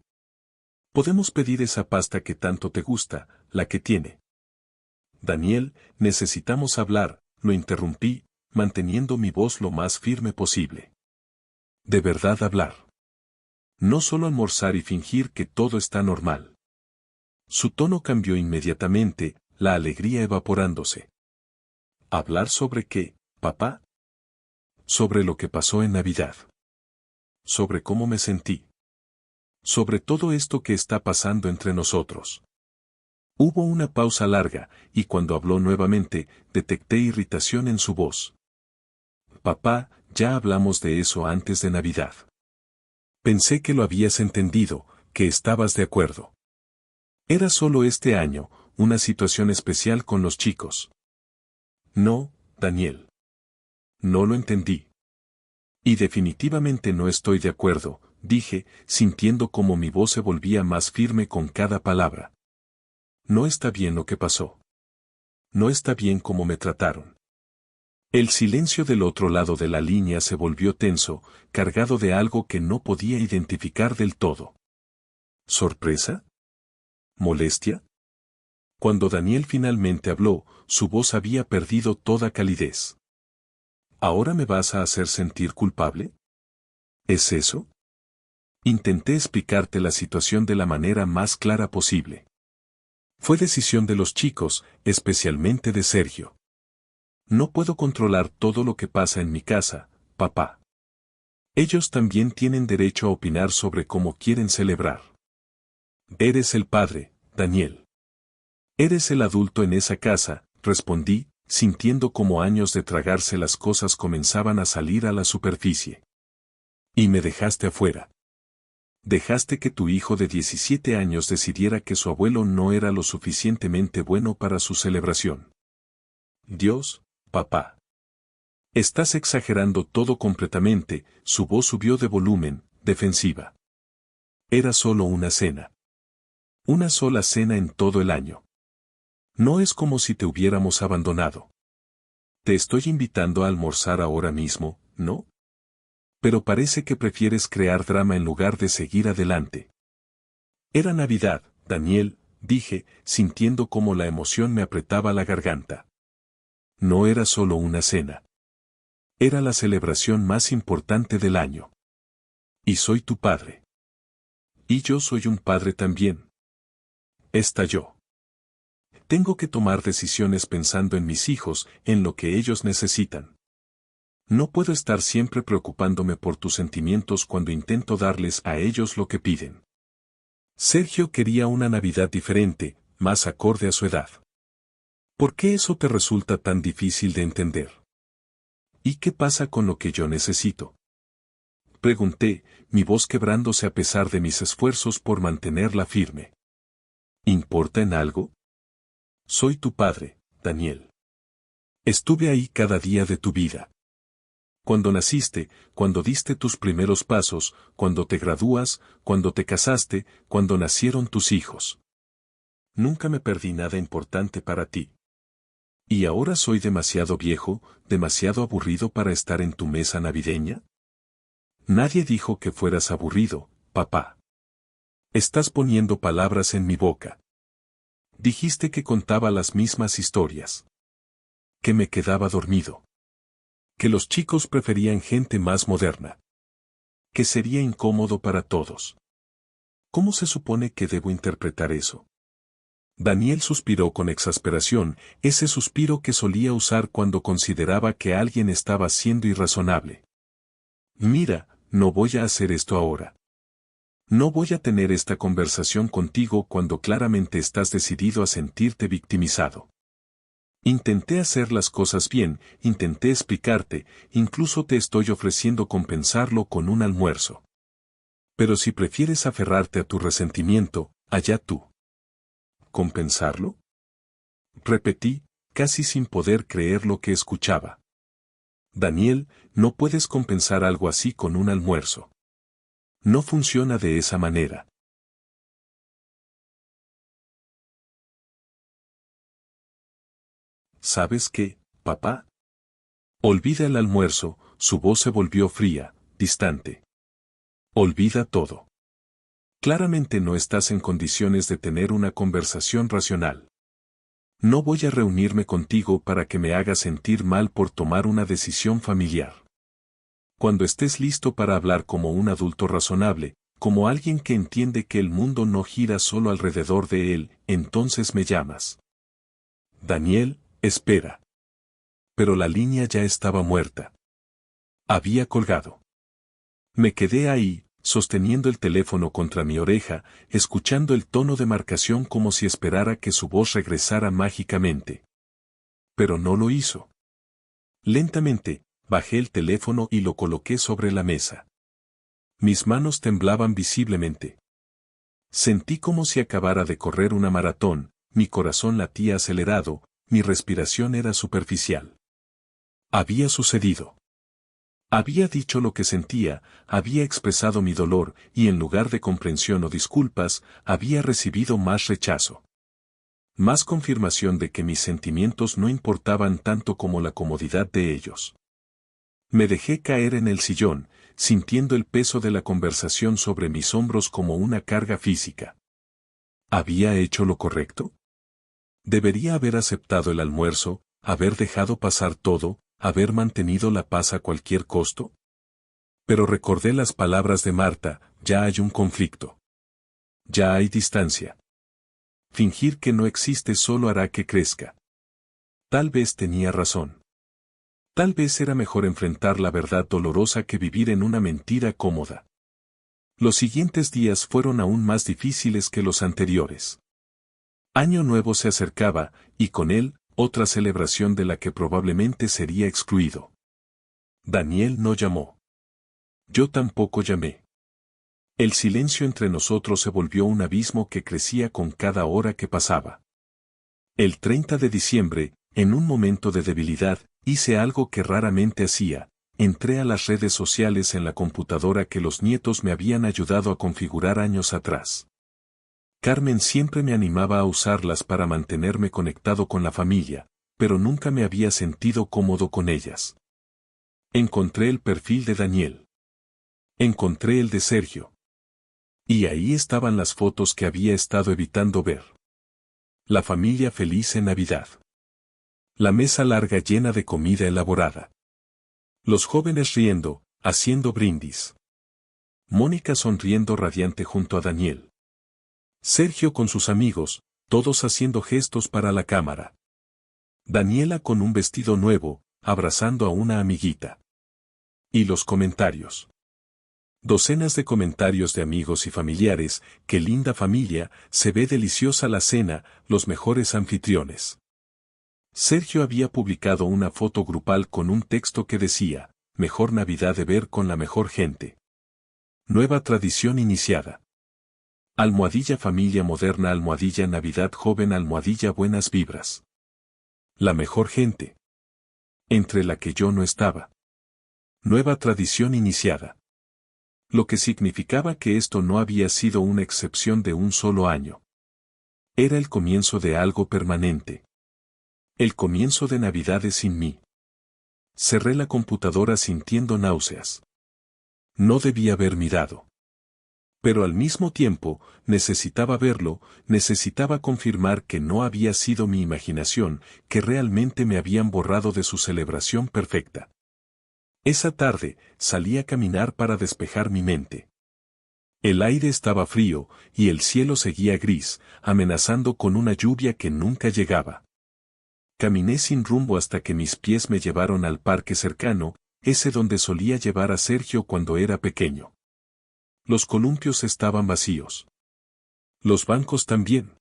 Podemos pedir esa pasta que tanto te gusta, la que tiene. Daniel, necesitamos hablar, lo interrumpí, manteniendo mi voz lo más firme posible. De verdad hablar. No solo almorzar y fingir que todo está normal. Su tono cambió inmediatamente, la alegría evaporándose. ¿Hablar sobre qué, papá? Sobre lo que pasó en Navidad. Sobre cómo me sentí. Sobre todo esto que está pasando entre nosotros. Hubo una pausa larga, y cuando habló nuevamente, detecté irritación en su voz. Papá, ya hablamos de eso antes de Navidad. Pensé que lo habías entendido, que estabas de acuerdo. Era solo este año, una situación especial con los chicos. No, Daniel. No lo entendí. Y definitivamente no estoy de acuerdo, dije, sintiendo como mi voz se volvía más firme con cada palabra. No está bien lo que pasó. No está bien cómo me trataron. El silencio del otro lado de la línea se volvió tenso, cargado de algo que no podía identificar del todo. ¿Sorpresa? ¿Molestia? Cuando Daniel finalmente habló, su voz había perdido toda calidez. ¿Ahora me vas a hacer sentir culpable? ¿Es eso? Intenté explicarte la situación de la manera más clara posible. Fue decisión de los chicos, especialmente de Sergio. No puedo controlar todo lo que pasa en mi casa, papá. Ellos también tienen derecho a opinar sobre cómo quieren celebrar. Eres el padre, Daniel. Eres el adulto en esa casa, respondí, sintiendo como años de tragarse las cosas comenzaban a salir a la superficie. Y me dejaste afuera. Dejaste que tu hijo de 17 años decidiera que su abuelo no era lo suficientemente bueno para su celebración. Dios, papá. Estás exagerando todo completamente, su voz subió de volumen, defensiva. Era solo una cena. Una sola cena en todo el año. No es como si te hubiéramos abandonado. Te estoy invitando a almorzar ahora mismo, ¿no? Pero parece que prefieres crear drama en lugar de seguir adelante. Era Navidad, Daniel, dije, sintiendo cómo la emoción me apretaba la garganta. No era solo una cena. Era la celebración más importante del año. Y soy tu padre. Y yo soy un padre también. Estalló. Tengo que tomar decisiones pensando en mis hijos, en lo que ellos necesitan. No puedo estar siempre preocupándome por tus sentimientos cuando intento darles a ellos lo que piden. Sergio quería una Navidad diferente, más acorde a su edad. ¿Por qué eso te resulta tan difícil de entender? ¿Y qué pasa con lo que yo necesito? Pregunté, mi voz quebrándose a pesar de mis esfuerzos por mantenerla firme. ¿Importa en algo? Soy tu padre, Daniel. Estuve ahí cada día de tu vida. Cuando naciste, cuando diste tus primeros pasos, cuando te gradúas, cuando te casaste, cuando nacieron tus hijos. Nunca me perdí nada importante para ti. ¿Y ahora soy demasiado viejo, demasiado aburrido para estar en tu mesa navideña? Nadie dijo que fueras aburrido, papá. Estás poniendo palabras en mi boca. Dijiste que contaba las mismas historias. Que me quedaba dormido. Que los chicos preferían gente más moderna. Que sería incómodo para todos. ¿Cómo se supone que debo interpretar eso? Daniel suspiró con exasperación, ese suspiro que solía usar cuando consideraba que alguien estaba siendo irrazonable. Mira, no voy a hacer esto ahora. No voy a tener esta conversación contigo cuando claramente estás decidido a sentirte victimizado. Intenté hacer las cosas bien, intenté explicarte, incluso te estoy ofreciendo compensarlo con un almuerzo. Pero si prefieres aferrarte a tu resentimiento, allá tú. ¿Compensarlo? Repetí, casi sin poder creer lo que escuchaba. Daniel, no puedes compensar algo así con un almuerzo. No funciona de esa manera. ¿Sabes qué, papá? Olvida el almuerzo, su voz se volvió fría, distante. Olvida todo. Claramente no estás en condiciones de tener una conversación racional. No voy a reunirme contigo para que me hagas sentir mal por tomar una decisión familiar. Cuando estés listo para hablar como un adulto razonable, como alguien que entiende que el mundo no gira solo alrededor de él, entonces me llamas. Daniel, espera. Pero la línea ya estaba muerta. Había colgado. Me quedé ahí, sosteniendo el teléfono contra mi oreja, escuchando el tono de marcación como si esperara que su voz regresara mágicamente. Pero no lo hizo. Lentamente, bajé el teléfono y lo coloqué sobre la mesa. Mis manos temblaban visiblemente. Sentí como si acabara de correr una maratón, mi corazón latía acelerado, mi respiración era superficial. Había sucedido. Había dicho lo que sentía, había expresado mi dolor, y en lugar de comprensión o disculpas, había recibido más rechazo. Más confirmación de que mis sentimientos no importaban tanto como la comodidad de ellos. Me dejé caer en el sillón, sintiendo el peso de la conversación sobre mis hombros como una carga física. ¿Había hecho lo correcto? ¿Debería haber aceptado el almuerzo, haber dejado pasar todo, haber mantenido la paz a cualquier costo? Pero recordé las palabras de Marta, ya hay un conflicto. Ya hay distancia. Fingir que no existe solo hará que crezca. Tal vez tenía razón. Tal vez era mejor enfrentar la verdad dolorosa que vivir en una mentira cómoda. Los siguientes días fueron aún más difíciles que los anteriores. Año Nuevo se acercaba, y con él, otra celebración de la que probablemente sería excluido. Daniel no llamó. Yo tampoco llamé. El silencio entre nosotros se volvió un abismo que crecía con cada hora que pasaba. El 30 de diciembre, en un momento de debilidad, hice algo que raramente hacía, entré a las redes sociales en la computadora que los nietos me habían ayudado a configurar años atrás. Carmen siempre me animaba a usarlas para mantenerme conectado con la familia, pero nunca me había sentido cómodo con ellas. Encontré el perfil de Daniel. Encontré el de Sergio. Y ahí estaban las fotos que había estado evitando ver. La familia feliz en Navidad. La mesa larga llena de comida elaborada. Los jóvenes riendo, haciendo brindis. Mónica sonriendo radiante junto a Daniel. Sergio con sus amigos, todos haciendo gestos para la cámara. Daniela con un vestido nuevo, abrazando a una amiguita. Y los comentarios. Docenas de comentarios de amigos y familiares, qué linda familia, se ve deliciosa la cena, los mejores anfitriones. Sergio había publicado una foto grupal con un texto que decía, mejor Navidad de ver con la mejor gente. Nueva tradición iniciada. Almohadilla familia moderna almohadilla Navidad joven almohadilla buenas vibras. La mejor gente. Entre la que yo no estaba. Nueva tradición iniciada. Lo que significaba que esto no había sido una excepción de un solo año. Era el comienzo de algo permanente. El comienzo de Navidades sin mí. Cerré la computadora sintiendo náuseas. No debía haber mirado. Pero al mismo tiempo, necesitaba verlo, necesitaba confirmar que no había sido mi imaginación, que realmente me habían borrado de su celebración perfecta. Esa tarde, salí a caminar para despejar mi mente. El aire estaba frío, y el cielo seguía gris, amenazando con una lluvia que nunca llegaba. Caminé sin rumbo hasta que mis pies me llevaron al parque cercano, ese donde solía llevar a Sergio cuando era pequeño. Los columpios estaban vacíos. Los bancos también.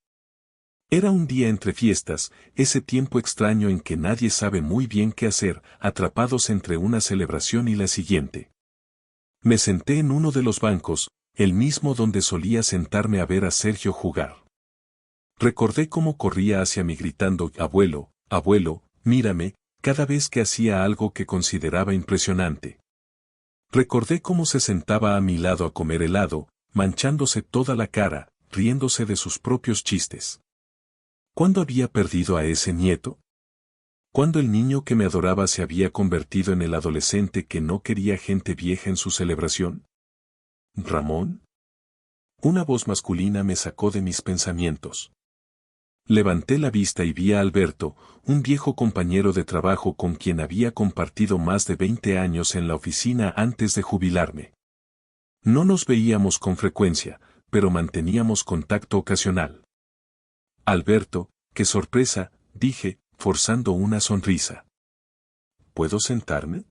Era un día entre fiestas, ese tiempo extraño en que nadie sabe muy bien qué hacer, atrapados entre una celebración y la siguiente. Me senté en uno de los bancos, el mismo donde solía sentarme a ver a Sergio jugar. Recordé cómo corría hacia mí gritando, abuelo, abuelo, mírame, cada vez que hacía algo que consideraba impresionante. Recordé cómo se sentaba a mi lado a comer helado, manchándose toda la cara, riéndose de sus propios chistes. ¿Cuándo había perdido a ese nieto? ¿Cuándo el niño que me adoraba se había convertido en el adolescente que no quería gente vieja en su celebración? ¿Ramón? Una voz masculina me sacó de mis pensamientos. Levanté la vista y vi a Alberto, un viejo compañero de trabajo con quien había compartido más de 20 años en la oficina antes de jubilarme. No nos veíamos con frecuencia, pero manteníamos contacto ocasional. Alberto, qué sorpresa, dije, forzando una sonrisa. ¿Puedo sentarme?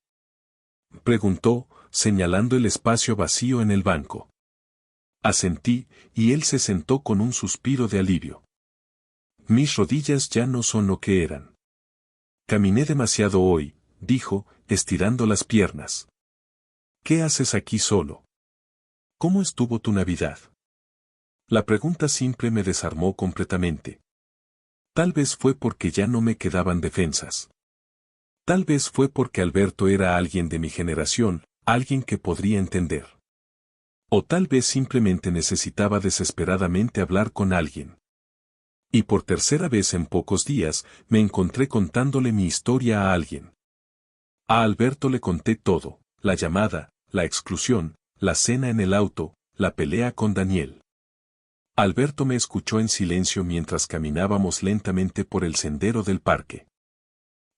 Preguntó, señalando el espacio vacío en el banco. Asentí, y él se sentó con un suspiro de alivio. Mis rodillas ya no son lo que eran. Caminé demasiado hoy, dijo, estirando las piernas. ¿Qué haces aquí solo? ¿Cómo estuvo tu Navidad? La pregunta simple me desarmó completamente. Tal vez fue porque ya no me quedaban defensas. Tal vez fue porque Alberto era alguien de mi generación, alguien que podría entender. O tal vez simplemente necesitaba desesperadamente hablar con alguien. Y por tercera vez en pocos días, me encontré contándole mi historia a alguien. A Alberto le conté todo, la llamada, la exclusión, la cena en el auto, la pelea con Daniel. Alberto me escuchó en silencio mientras caminábamos lentamente por el sendero del parque.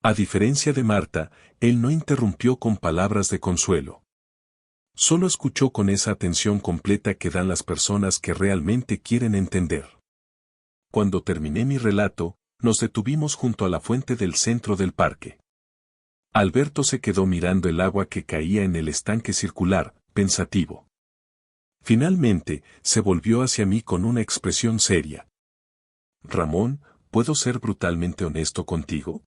A diferencia de Marta, él no interrumpió con palabras de consuelo. Solo escuchó con esa atención completa que dan las personas que realmente quieren entender. Cuando terminé mi relato, nos detuvimos junto a la fuente del centro del parque. Alberto se quedó mirando el agua que caía en el estanque circular, pensativo. Finalmente, se volvió hacia mí con una expresión seria. Ramón, ¿puedo ser brutalmente honesto contigo?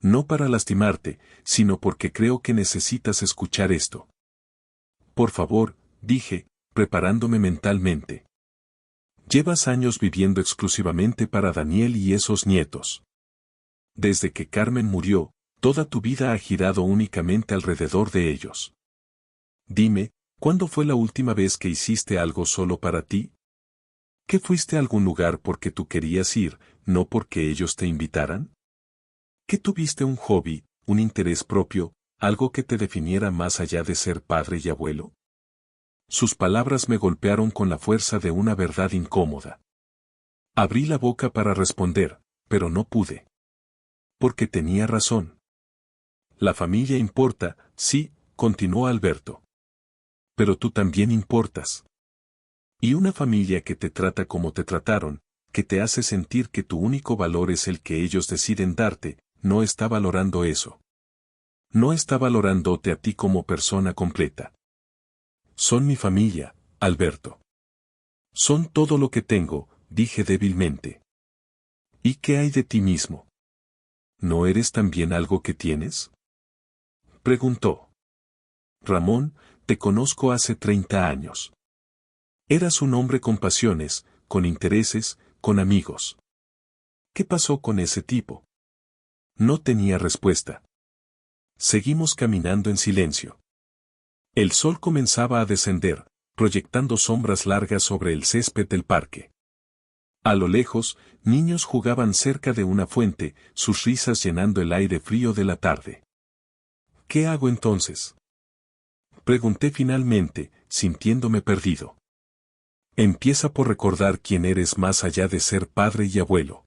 No para lastimarte, sino porque creo que necesitas escuchar esto. Por favor, dije, preparándome mentalmente. Llevas años viviendo exclusivamente para Daniel y esos nietos. Desde que Carmen murió, toda tu vida ha girado únicamente alrededor de ellos. Dime, ¿cuándo fue la última vez que hiciste algo solo para ti? ¿Que fuiste a algún lugar porque tú querías ir, no porque ellos te invitaran? ¿Que tuviste un hobby, un interés propio, algo que te definiera más allá de ser padre y abuelo? Sus palabras me golpearon con la fuerza de una verdad incómoda. Abrí la boca para responder, pero no pude. Porque tenía razón. La familia importa, sí, continuó Alberto. Pero tú también importas. Y una familia que te trata como te trataron, que te hace sentir que tu único valor es el que ellos deciden darte, no está valorando eso. No está valorándote a ti como persona completa. Son mi familia, Alberto. Son todo lo que tengo, dije débilmente. ¿Y qué hay de ti mismo? ¿No eres también algo que tienes? Preguntó. Ramón, te conozco hace 30 años. Eras un hombre con pasiones, con intereses, con amigos. ¿Qué pasó con ese tipo? No tenía respuesta. Seguimos caminando en silencio. El sol comenzaba a descender, proyectando sombras largas sobre el césped del parque. A lo lejos, niños jugaban cerca de una fuente, sus risas llenando el aire frío de la tarde. ¿Qué hago entonces? Pregunté finalmente, sintiéndome perdido. Empieza por recordar quién eres más allá de ser padre y abuelo.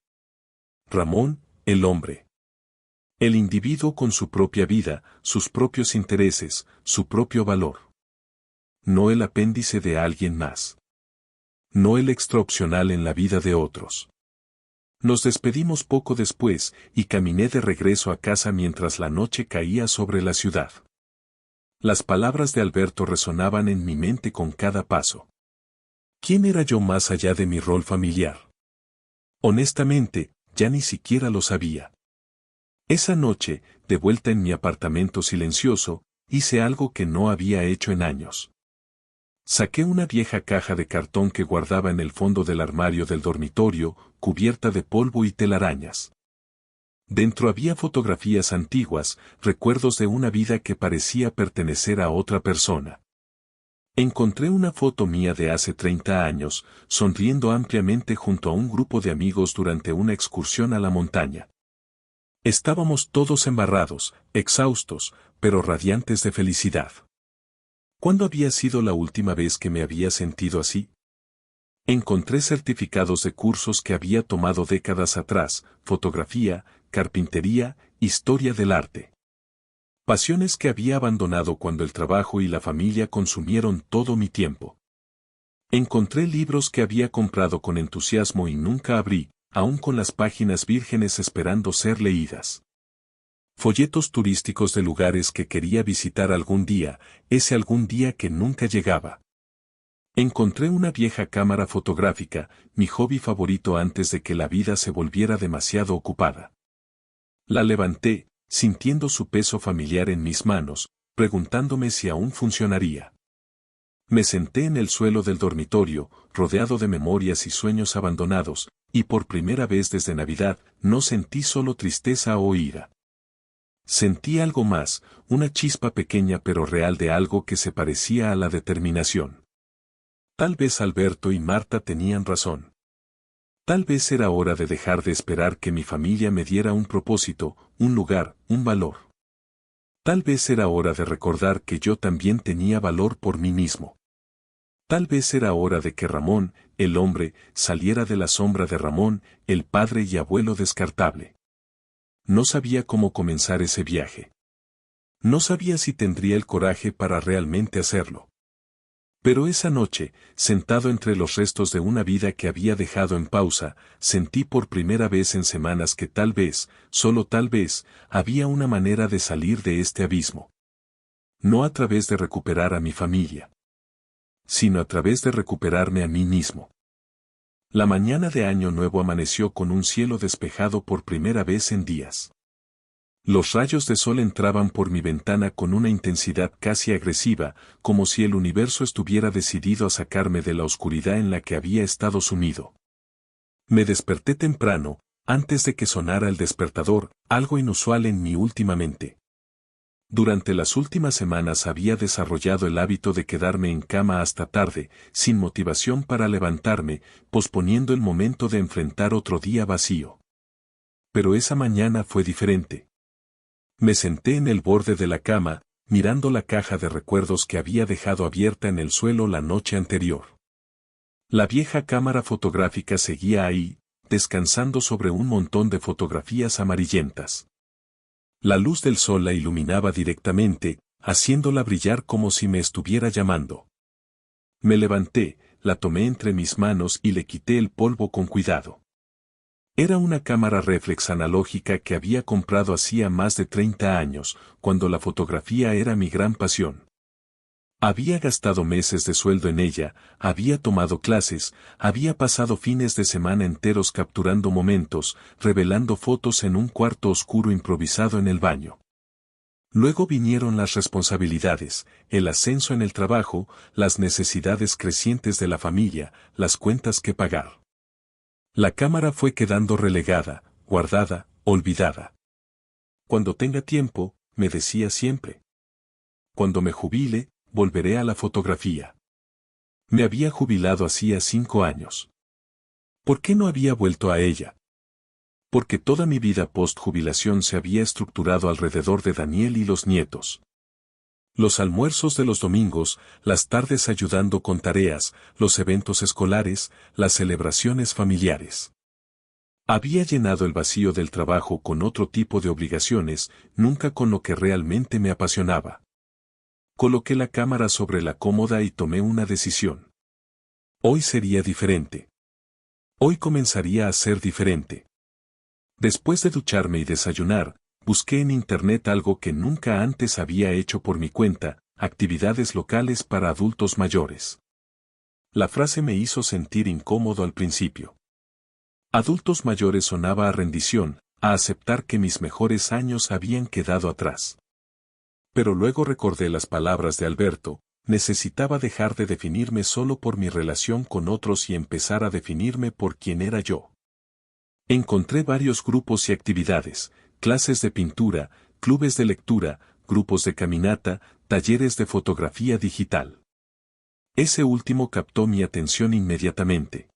Ramón, el hombre. El individuo con su propia vida, sus propios intereses, su propio valor. No el apéndice de alguien más. No el extraopcional en la vida de otros. Nos despedimos poco después y caminé de regreso a casa mientras la noche caía sobre la ciudad. Las palabras de Alberto resonaban en mi mente con cada paso. ¿Quién era yo más allá de mi rol familiar? Honestamente, ya ni siquiera lo sabía. Esa noche, de vuelta en mi apartamento silencioso, hice algo que no había hecho en años. Saqué una vieja caja de cartón que guardaba en el fondo del armario del dormitorio, cubierta de polvo y telarañas. Dentro había fotografías antiguas, recuerdos de una vida que parecía pertenecer a otra persona. Encontré una foto mía de hace 30 años, sonriendo ampliamente junto a un grupo de amigos durante una excursión a la montaña. Estábamos todos embarrados, exhaustos, pero radiantes de felicidad. ¿Cuándo había sido la última vez que me había sentido así? Encontré certificados de cursos que había tomado décadas atrás, fotografía, carpintería, historia del arte. Pasiones que había abandonado cuando el trabajo y la familia consumieron todo mi tiempo. Encontré libros que había comprado con entusiasmo y nunca abrí, aún con las páginas vírgenes esperando ser leídas. Folletos turísticos de lugares que quería visitar algún día, ese algún día que nunca llegaba. Encontré una vieja cámara fotográfica, mi hobby favorito antes de que la vida se volviera demasiado ocupada. La levanté, sintiendo su peso familiar en mis manos, preguntándome si aún funcionaría. Me senté en el suelo del dormitorio, rodeado de memorias y sueños abandonados, y por primera vez desde Navidad, no sentí solo tristeza o ira. Sentí algo más, una chispa pequeña pero real de algo que se parecía a la determinación. Tal vez Alberto y Marta tenían razón. Tal vez era hora de dejar de esperar que mi familia me diera un propósito, un lugar, un valor. Tal vez era hora de recordar que yo también tenía valor por mí mismo. Tal vez era hora de que Ramón, el hombre, saliera de la sombra de Ramón, el padre y abuelo descartable. No sabía cómo comenzar ese viaje. No sabía si tendría el coraje para realmente hacerlo. Pero esa noche, sentado entre los restos de una vida que había dejado en pausa, sentí por primera vez en semanas que tal vez, solo tal vez, había una manera de salir de este abismo. No a través de recuperar a mi familia, sino a través de recuperarme a mí mismo. La mañana de Año Nuevo amaneció con un cielo despejado por primera vez en días. Los rayos de sol entraban por mi ventana con una intensidad casi agresiva, como si el universo estuviera decidido a sacarme de la oscuridad en la que había estado sumido. Me desperté temprano, antes de que sonara el despertador, algo inusual en mí últimamente. Durante las últimas semanas había desarrollado el hábito de quedarme en cama hasta tarde, sin motivación para levantarme, posponiendo el momento de enfrentar otro día vacío. Pero esa mañana fue diferente. Me senté en el borde de la cama, mirando la caja de recuerdos que había dejado abierta en el suelo la noche anterior. La vieja cámara fotográfica seguía ahí, descansando sobre un montón de fotografías amarillentas. La luz del sol la iluminaba directamente, haciéndola brillar como si me estuviera llamando. Me levanté, la tomé entre mis manos y le quité el polvo con cuidado. Era una cámara reflex analógica que había comprado hacía más de 30 años, cuando la fotografía era mi gran pasión. Había gastado meses de sueldo en ella, había tomado clases, había pasado fines de semana enteros capturando momentos, revelando fotos en un cuarto oscuro improvisado en el baño. Luego vinieron las responsabilidades, el ascenso en el trabajo, las necesidades crecientes de la familia, las cuentas que pagar. La cámara fue quedando relegada, guardada, olvidada. Cuando tenga tiempo, me decía siempre. Cuando me jubile, volveré a la fotografía. Me había jubilado hacía 5 años. ¿Por qué no había vuelto a ella? Porque toda mi vida post-jubilación se había estructurado alrededor de Daniel y los nietos. Los almuerzos de los domingos, las tardes ayudando con tareas, los eventos escolares, las celebraciones familiares. Había llenado el vacío del trabajo con otro tipo de obligaciones, nunca con lo que realmente me apasionaba. Coloqué la cámara sobre la cómoda y tomé una decisión. Hoy sería diferente. Hoy comenzaría a ser diferente. Después de ducharme y desayunar, busqué en internet algo que nunca antes había hecho por mi cuenta, actividades locales para adultos mayores. La frase me hizo sentir incómodo al principio. Adultos mayores sonaba a rendición, a aceptar que mis mejores años habían quedado atrás. Pero luego recordé las palabras de Alberto, necesitaba dejar de definirme solo por mi relación con otros y empezar a definirme por quién era yo. Encontré varios grupos y actividades, clases de pintura, clubes de lectura, grupos de caminata, talleres de fotografía digital. Ese último captó mi atención inmediatamente.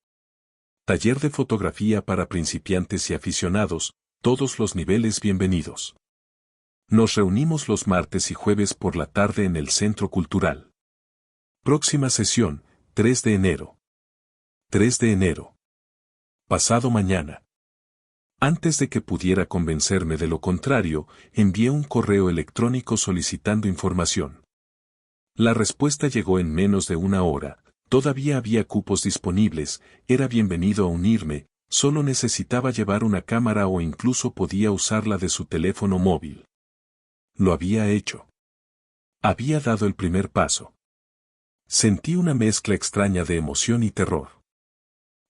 Taller de fotografía para principiantes y aficionados, todos los niveles bienvenidos. Nos reunimos los martes y jueves por la tarde en el Centro Cultural. Próxima sesión, 3 de enero. 3 de enero. Pasado mañana. Antes de que pudiera convencerme de lo contrario, envié un correo electrónico solicitando información. La respuesta llegó en menos de una hora, todavía había cupos disponibles, era bienvenido a unirme, solo necesitaba llevar una cámara o incluso podía usarla de su teléfono móvil. Lo había hecho. Había dado el primer paso. Sentí una mezcla extraña de emoción y terror.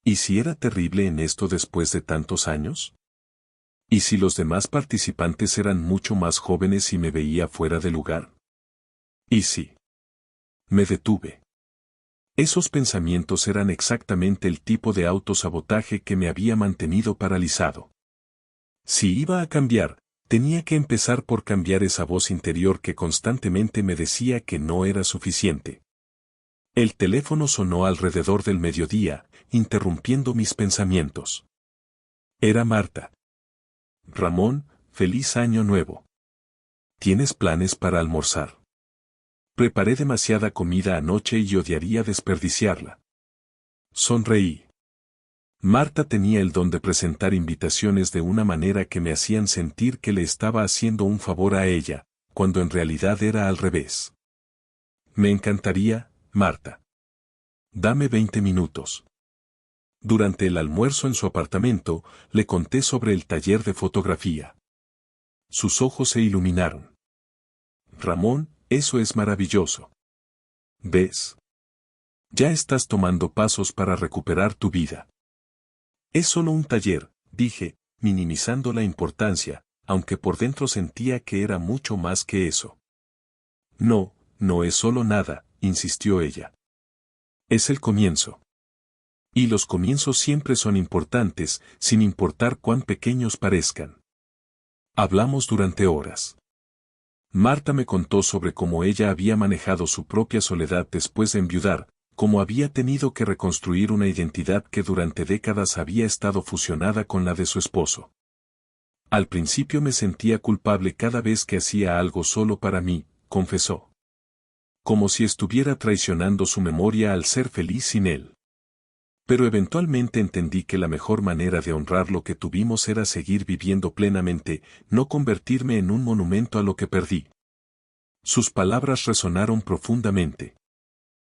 ¿Y si era terrible en esto después de tantos años? ¿Y si los demás participantes eran mucho más jóvenes y me veía fuera de lugar? ¿Y si? Me detuve. Esos pensamientos eran exactamente el tipo de autosabotaje que me había mantenido paralizado. Si iba a cambiar, tenía que empezar por cambiar esa voz interior que constantemente me decía que no era suficiente. El teléfono sonó alrededor del mediodía, interrumpiendo mis pensamientos. Era Marta. Ramón, feliz año nuevo. ¿Tienes planes para almorzar? Preparé demasiada comida anoche y odiaría desperdiciarla. Sonreí. Marta tenía el don de presentar invitaciones de una manera que me hacían sentir que le estaba haciendo un favor a ella, cuando en realidad era al revés. Me encantaría, Marta. Dame 20 minutos. Durante el almuerzo en su apartamento, le conté sobre el taller de fotografía. Sus ojos se iluminaron. Ramón, eso es maravilloso. ¿Ves? Ya estás tomando pasos para recuperar tu vida. Es solo un taller, dije, minimizando la importancia, aunque por dentro sentía que era mucho más que eso. No, no es solo nada, insistió ella. Es el comienzo. Y los comienzos siempre son importantes, sin importar cuán pequeños parezcan. Hablamos durante horas. Marta me contó sobre cómo ella había manejado su propia soledad después de enviudar, cómo había tenido que reconstruir una identidad que durante décadas había estado fusionada con la de su esposo. Al principio me sentía culpable cada vez que hacía algo solo para mí, confesó. Como si estuviera traicionando su memoria al ser feliz sin él. Pero eventualmente entendí que la mejor manera de honrar lo que tuvimos era seguir viviendo plenamente, no convertirme en un monumento a lo que perdí. Sus palabras resonaron profundamente.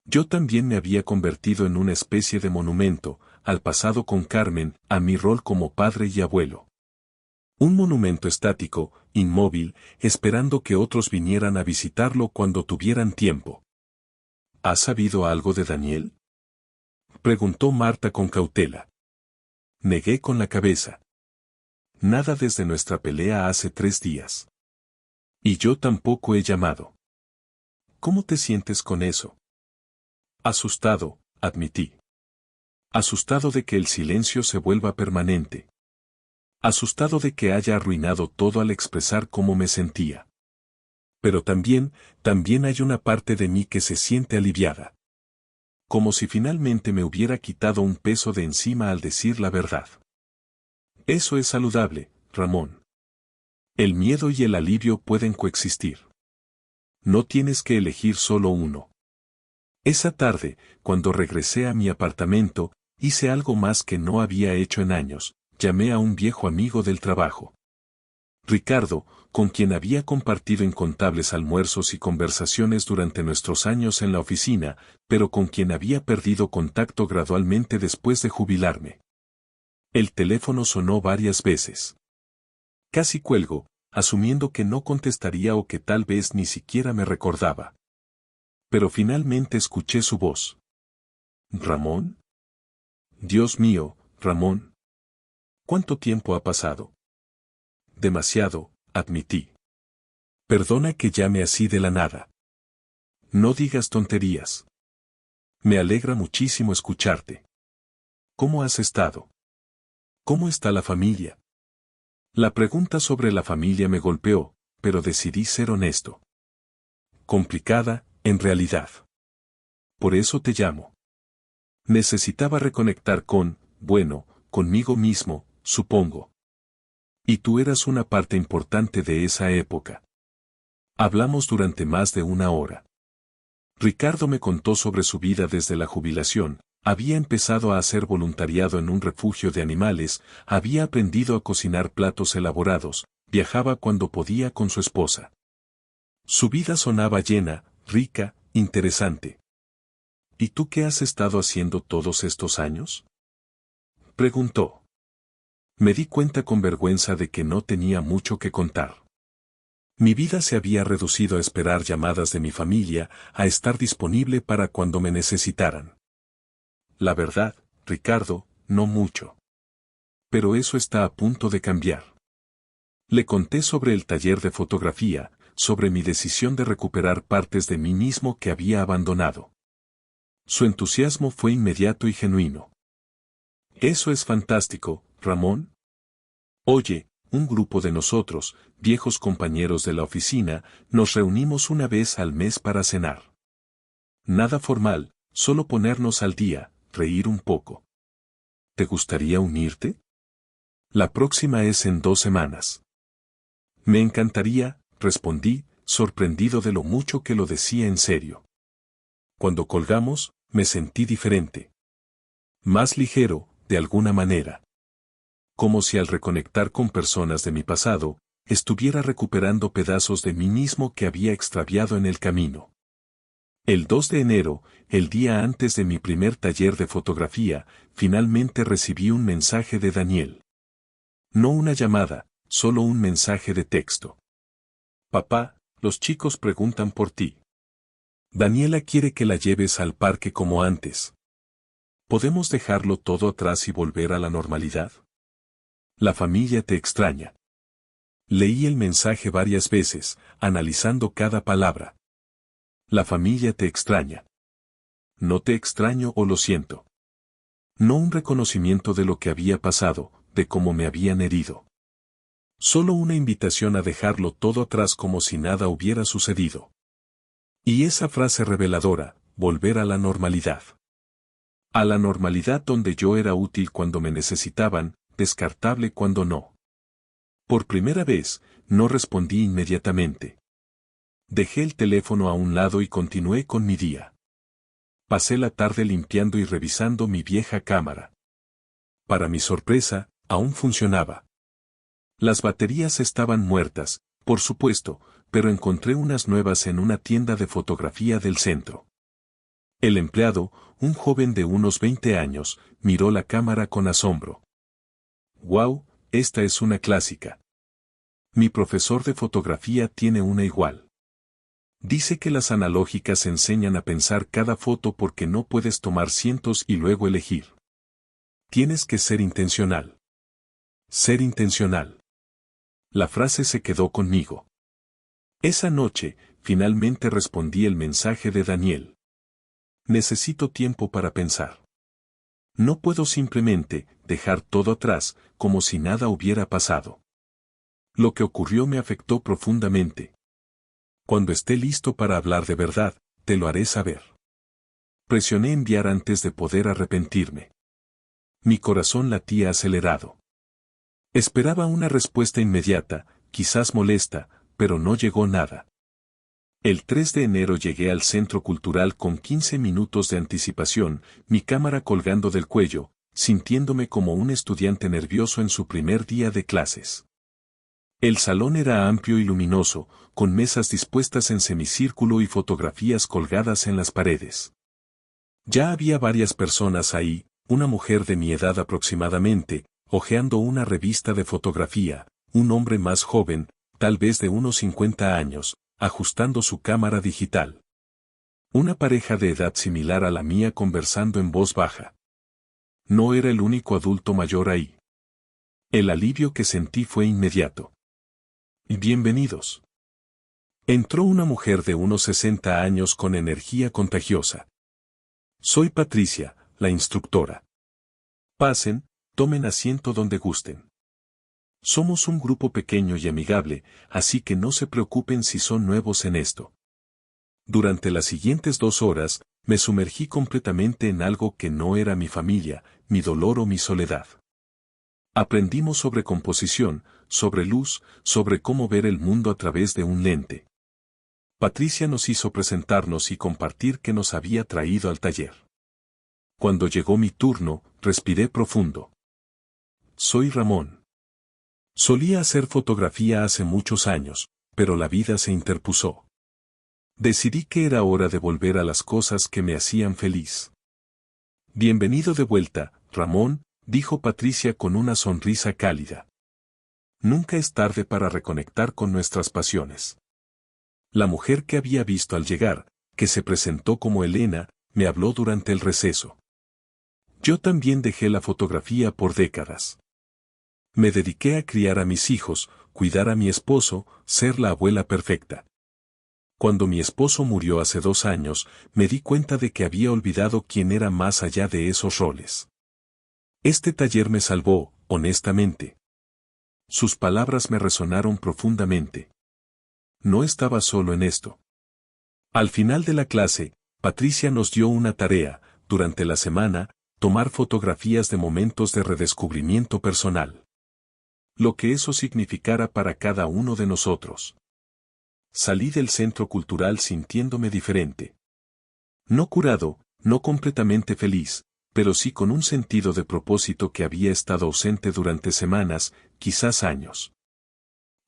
Yo también me había convertido en una especie de monumento, al pasado con Carmen, a mi rol como padre y abuelo. Un monumento estático, inmóvil, esperando que otros vinieran a visitarlo cuando tuvieran tiempo. ¿Has sabido algo de Daniel? Preguntó Marta con cautela. Negué con la cabeza. Nada desde nuestra pelea hace 3 días. Y yo tampoco he llamado. ¿Cómo te sientes con eso? Asustado, admití. Asustado de que el silencio se vuelva permanente. Asustado de que haya arruinado todo al expresar cómo me sentía. Pero también hay una parte de mí que se siente aliviada. Como si finalmente me hubiera quitado un peso de encima al decir la verdad. Eso es saludable, Ramón. El miedo y el alivio pueden coexistir. No tienes que elegir solo uno. Esa tarde, cuando regresé a mi apartamento, hice algo más que no había hecho en años. Llamé a un viejo amigo del trabajo. Ricardo, con quien había compartido incontables almuerzos y conversaciones durante nuestros años en la oficina, pero con quien había perdido contacto gradualmente después de jubilarme. El teléfono sonó varias veces. Casi cuelgo, asumiendo que no contestaría o que tal vez ni siquiera me recordaba. Pero finalmente escuché su voz. ¿Ramón? Dios mío, Ramón. ¿Cuánto tiempo ha pasado? Demasiado, admití. Perdona que llame así de la nada. No digas tonterías. Me alegra muchísimo escucharte. ¿Cómo has estado? ¿Cómo está la familia? La pregunta sobre la familia me golpeó, pero decidí ser honesto. Complicada, en realidad. Por eso te llamo. Necesitaba reconectar conmigo mismo, supongo. Y tú eras una parte importante de esa época. Hablamos durante más de una hora. Ricardo me contó sobre su vida desde la jubilación, había empezado a hacer voluntariado en un refugio de animales, había aprendido a cocinar platos elaborados, viajaba cuando podía con su esposa. Su vida sonaba llena, rica, interesante. ¿Y tú qué has estado haciendo todos estos años? Preguntó. Me di cuenta con vergüenza de que no tenía mucho que contar. Mi vida se había reducido a esperar llamadas de mi familia, a estar disponible para cuando me necesitaran. La verdad, Ricardo, no mucho. Pero eso está a punto de cambiar. Le conté sobre el taller de fotografía, sobre mi decisión de recuperar partes de mí mismo que había abandonado. Su entusiasmo fue inmediato y genuino. Eso es fantástico, Ramón. Oye, un grupo de nosotros, viejos compañeros de la oficina, nos reunimos una vez al mes para cenar. Nada formal, solo ponernos al día, reír un poco. ¿Te gustaría unirte? La próxima es en 2 semanas. Me encantaría, respondí, sorprendido de lo mucho que lo decía en serio. Cuando colgamos, me sentí diferente. Más ligero, de alguna manera. Como si al reconectar con personas de mi pasado, estuviera recuperando pedazos de mí mismo que había extraviado en el camino. El 2 de enero, el día antes de mi primer taller de fotografía, finalmente recibí un mensaje de Daniel. No una llamada, solo un mensaje de texto. Papá, los chicos preguntan por ti. Daniela quiere que la lleves al parque como antes. ¿Podemos dejarlo todo atrás y volver a la normalidad? La familia te extraña. Leí el mensaje varias veces, analizando cada palabra. La familia te extraña. No te extraño o lo siento. No un reconocimiento de lo que había pasado, de cómo me habían herido. Solo una invitación a dejarlo todo atrás como si nada hubiera sucedido. Y esa frase reveladora, volver a la normalidad. A la normalidad donde yo era útil cuando me necesitaban, descartable cuando no. Por primera vez, no respondí inmediatamente. Dejé el teléfono a un lado y continué con mi día. Pasé la tarde limpiando y revisando mi vieja cámara. Para mi sorpresa, aún funcionaba. Las baterías estaban muertas, por supuesto, pero encontré unas nuevas en una tienda de fotografía del centro. El empleado, un joven de unos 20 años, miró la cámara con asombro. «¡Wow! Esta es una clásica. Mi profesor de fotografía tiene una igual. Dice que las analógicas enseñan a pensar cada foto porque no puedes tomar cientos y luego elegir. Tienes que ser intencional. Ser intencional». La frase se quedó conmigo. Esa noche, finalmente respondí el mensaje de Daniel. Necesito tiempo para pensar. No puedo simplemente dejar todo atrás, como si nada hubiera pasado. Lo que ocurrió me afectó profundamente. Cuando esté listo para hablar de verdad, te lo haré saber. Presioné enviar antes de poder arrepentirme. Mi corazón latía acelerado. Esperaba una respuesta inmediata, quizás molesta, pero no llegó nada. El 3 de enero llegué al Centro Cultural con 15 minutos de anticipación, mi cámara colgando del cuello, sintiéndome como un estudiante nervioso en su primer día de clases. El salón era amplio y luminoso, con mesas dispuestas en semicírculo y fotografías colgadas en las paredes. Ya había varias personas ahí, una mujer de mi edad aproximadamente, hojeando una revista de fotografía, un hombre más joven, tal vez de unos 50 años, ajustando su cámara digital. Una pareja de edad similar a la mía conversando en voz baja. No era el único adulto mayor ahí. El alivio que sentí fue inmediato. Bienvenidos. Entró una mujer de unos 60 años con energía contagiosa. Soy Patricia, la instructora. Pasen, tomen asiento donde gusten. Somos un grupo pequeño y amigable, así que no se preocupen si son nuevos en esto. Durante las siguientes 2 horas, me sumergí completamente en algo que no era mi familia, mi dolor o mi soledad. Aprendimos sobre composición, sobre luz, sobre cómo ver el mundo a través de un lente. Patricia nos hizo presentarnos y compartir qué nos había traído al taller. Cuando llegó mi turno, respiré profundo. Soy Ramón. Solía hacer fotografía hace muchos años, pero la vida se interpuso. Decidí que era hora de volver a las cosas que me hacían feliz. Bienvenido de vuelta, Ramón, dijo Patricia con una sonrisa cálida. Nunca es tarde para reconectar con nuestras pasiones. La mujer que había visto al llegar, que se presentó como Elena, me habló durante el receso. Yo también dejé la fotografía por décadas. Me dediqué a criar a mis hijos, cuidar a mi esposo, ser la abuela perfecta. Cuando mi esposo murió hace 2 años, me di cuenta de que había olvidado quién era más allá de esos roles. Este taller me salvó, honestamente. Sus palabras me resonaron profundamente. No estaba solo en esto. Al final de la clase, Patricia nos dio una tarea, durante la semana, tomar fotografías de momentos de redescubrimiento personal. Lo que eso significara para cada uno de nosotros. Salí del centro cultural sintiéndome diferente. No curado, no completamente feliz, pero sí con un sentido de propósito que había estado ausente durante semanas, quizás años.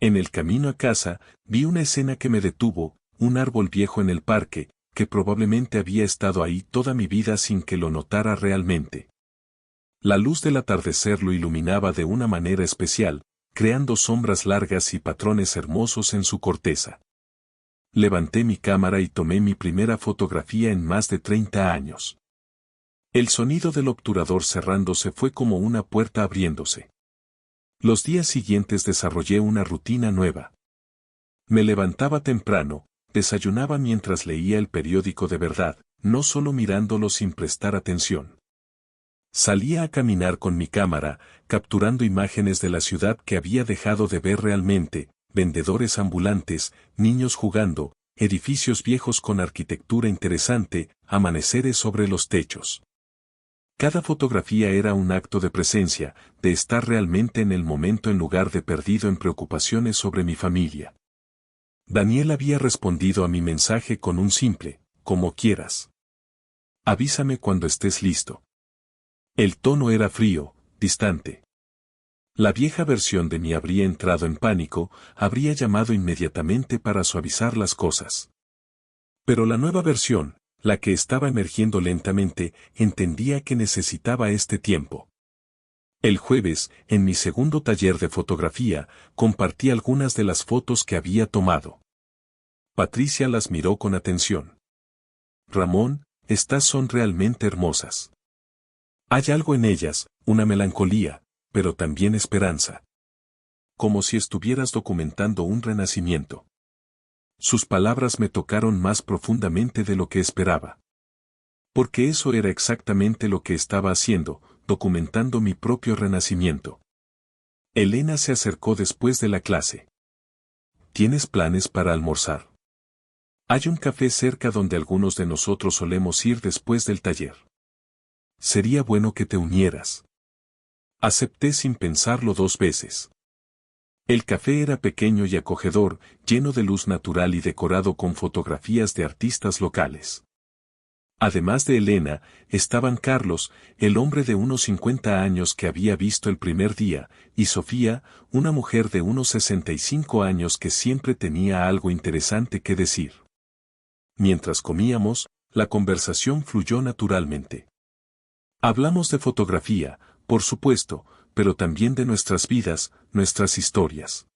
En el camino a casa, vi una escena que me detuvo, un árbol viejo en el parque, que probablemente había estado ahí toda mi vida sin que lo notara realmente. La luz del atardecer lo iluminaba de una manera especial, creando sombras largas y patrones hermosos en su corteza. Levanté mi cámara y tomé mi primera fotografía en más de 30 años. El sonido del obturador cerrándose fue como una puerta abriéndose. Los días siguientes desarrollé una rutina nueva. Me levantaba temprano, desayunaba mientras leía el periódico de verdad, no solo mirándolo sin prestar atención. Salía a caminar con mi cámara, capturando imágenes de la ciudad que había dejado de ver realmente, vendedores ambulantes, niños jugando, edificios viejos con arquitectura interesante, amaneceres sobre los techos. Cada fotografía era un acto de presencia, de estar realmente en el momento en lugar de perdido en preocupaciones sobre mi familia. Daniel había respondido a mi mensaje con un simple, como quieras. Avísame cuando estés listo. El tono era frío, distante. La vieja versión de mí habría entrado en pánico, habría llamado inmediatamente para suavizar las cosas. Pero la nueva versión, la que estaba emergiendo lentamente, entendía que necesitaba este tiempo. El jueves, en mi segundo taller de fotografía, compartí algunas de las fotos que había tomado. Patricia las miró con atención. Ramón, estas son realmente hermosas. Hay algo en ellas, una melancolía, pero también esperanza. Como si estuvieras documentando un renacimiento. Sus palabras me tocaron más profundamente de lo que esperaba. Porque eso era exactamente lo que estaba haciendo, documentando mi propio renacimiento. Elena se acercó después de la clase. ¿Tienes planes para almorzar? Hay un café cerca donde algunos de nosotros solemos ir después del taller. Sería bueno que te unieras. Acepté sin pensarlo 2 veces. El café era pequeño y acogedor, lleno de luz natural y decorado con fotografías de artistas locales. Además de Elena, estaban Carlos, el hombre de unos 50 años que había visto el primer día, y Sofía, una mujer de unos 65 años que siempre tenía algo interesante que decir. Mientras comíamos, la conversación fluyó naturalmente. Hablamos de fotografía, por supuesto, pero también de nuestras vidas, nuestras historias.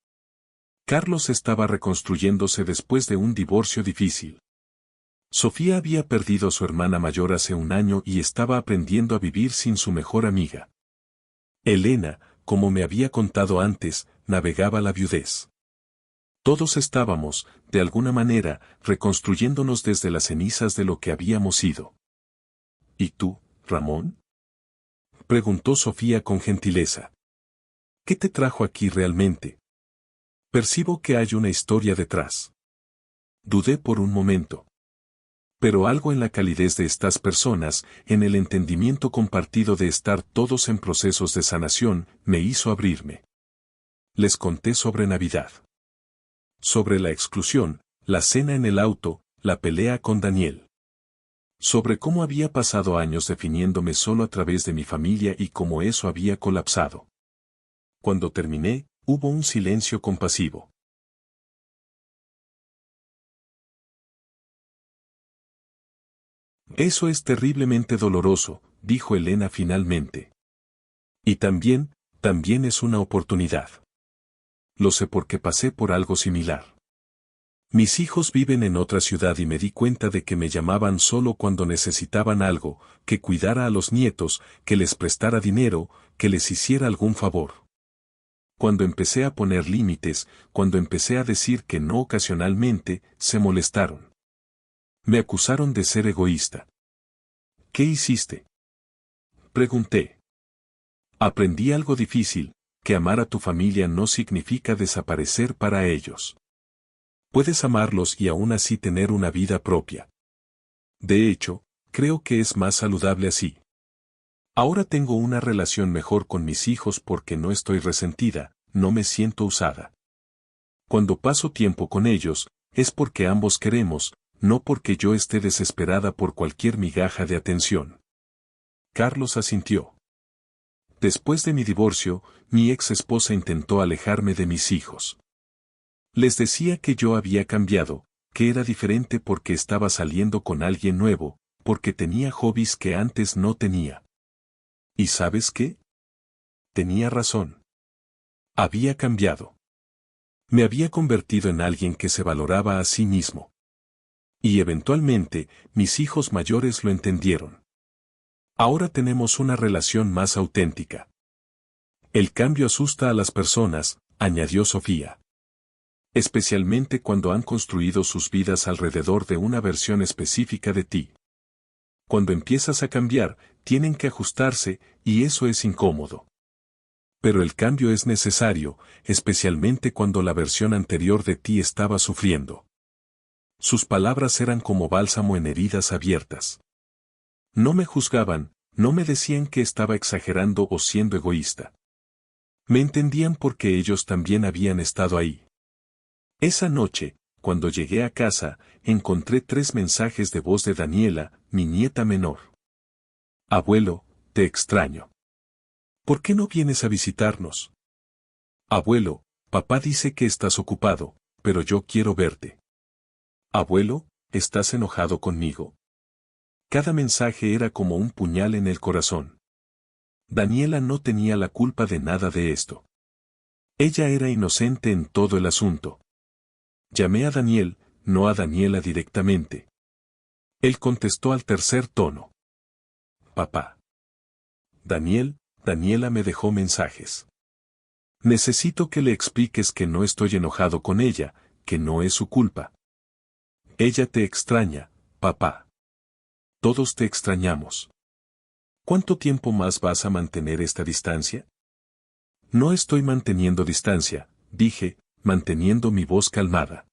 Carlos estaba reconstruyéndose después de un divorcio difícil. Sofía había perdido a su hermana mayor hace un año y estaba aprendiendo a vivir sin su mejor amiga. Elena, como me había contado antes, navegaba la viudez. Todos estábamos, de alguna manera, reconstruyéndonos desde las cenizas de lo que habíamos sido. ¿Y tú, Ramón? Preguntó Sofía con gentileza. ¿Qué te trajo aquí realmente? Percibo que hay una historia detrás. Dudé por un momento. Pero algo en la calidez de estas personas, en el entendimiento compartido de estar todos en procesos de sanación, me hizo abrirme. Les conté sobre Navidad. Sobre la exclusión, la cena en el auto, la pelea con Daniel. Sobre cómo había pasado años definiéndome solo a través de mi familia y cómo eso había colapsado. Cuando terminé, hubo un silencio compasivo. Eso es terriblemente doloroso, dijo Elena finalmente. Y también es una oportunidad. Lo sé porque pasé por algo similar. Mis hijos viven en otra ciudad y me di cuenta de que me llamaban solo cuando necesitaban algo, que cuidara a los nietos, que les prestara dinero, que les hiciera algún favor. Cuando empecé a poner límites, cuando empecé a decir que no ocasionalmente, se molestaron. Me acusaron de ser egoísta. ¿Qué hiciste? Pregunté. Aprendí algo difícil, que amar a tu familia no significa desaparecer para ellos. Puedes amarlos y aún así tener una vida propia. De hecho, creo que es más saludable así. Ahora tengo una relación mejor con mis hijos porque no estoy resentida, no me siento usada. Cuando paso tiempo con ellos, es porque ambos queremos, no porque yo esté desesperada por cualquier migaja de atención. Carlos asintió. Después de mi divorcio, mi ex esposa intentó alejarme de mis hijos. Les decía que yo había cambiado, que era diferente porque estaba saliendo con alguien nuevo, porque tenía hobbies que antes no tenía. ¿Y sabes qué? Tenía razón. Había cambiado. Me había convertido en alguien que se valoraba a sí mismo. Y eventualmente, mis hijos mayores lo entendieron. Ahora tenemos una relación más auténtica. El cambio asusta a las personas, añadió Sofía. Especialmente cuando han construido sus vidas alrededor de una versión específica de ti. Cuando empiezas a cambiar, tienen que ajustarse, y eso es incómodo. Pero el cambio es necesario, especialmente cuando la versión anterior de ti estaba sufriendo. Sus palabras eran como bálsamo en heridas abiertas. No me juzgaban, no me decían que estaba exagerando o siendo egoísta. Me entendían porque ellos también habían estado ahí. Esa noche, cuando llegué a casa, encontré 3 mensajes de voz de Daniela, mi nieta menor. Abuelo, te extraño. ¿Por qué no vienes a visitarnos? Abuelo, papá dice que estás ocupado, pero yo quiero verte. Abuelo, ¿estás enojado conmigo? Cada mensaje era como un puñal en el corazón. Daniela no tenía la culpa de nada de esto. Ella era inocente en todo el asunto. Llamé a Daniel, no a Daniela directamente. Él contestó al tercer tono. Papá. Daniela me dejó mensajes. Necesito que le expliques que no estoy enojado con ella, que no es su culpa. Ella te extraña, papá. Todos te extrañamos. ¿Cuánto tiempo más vas a mantener esta distancia? No estoy manteniendo distancia, dije, manteniendo mi voz calmada.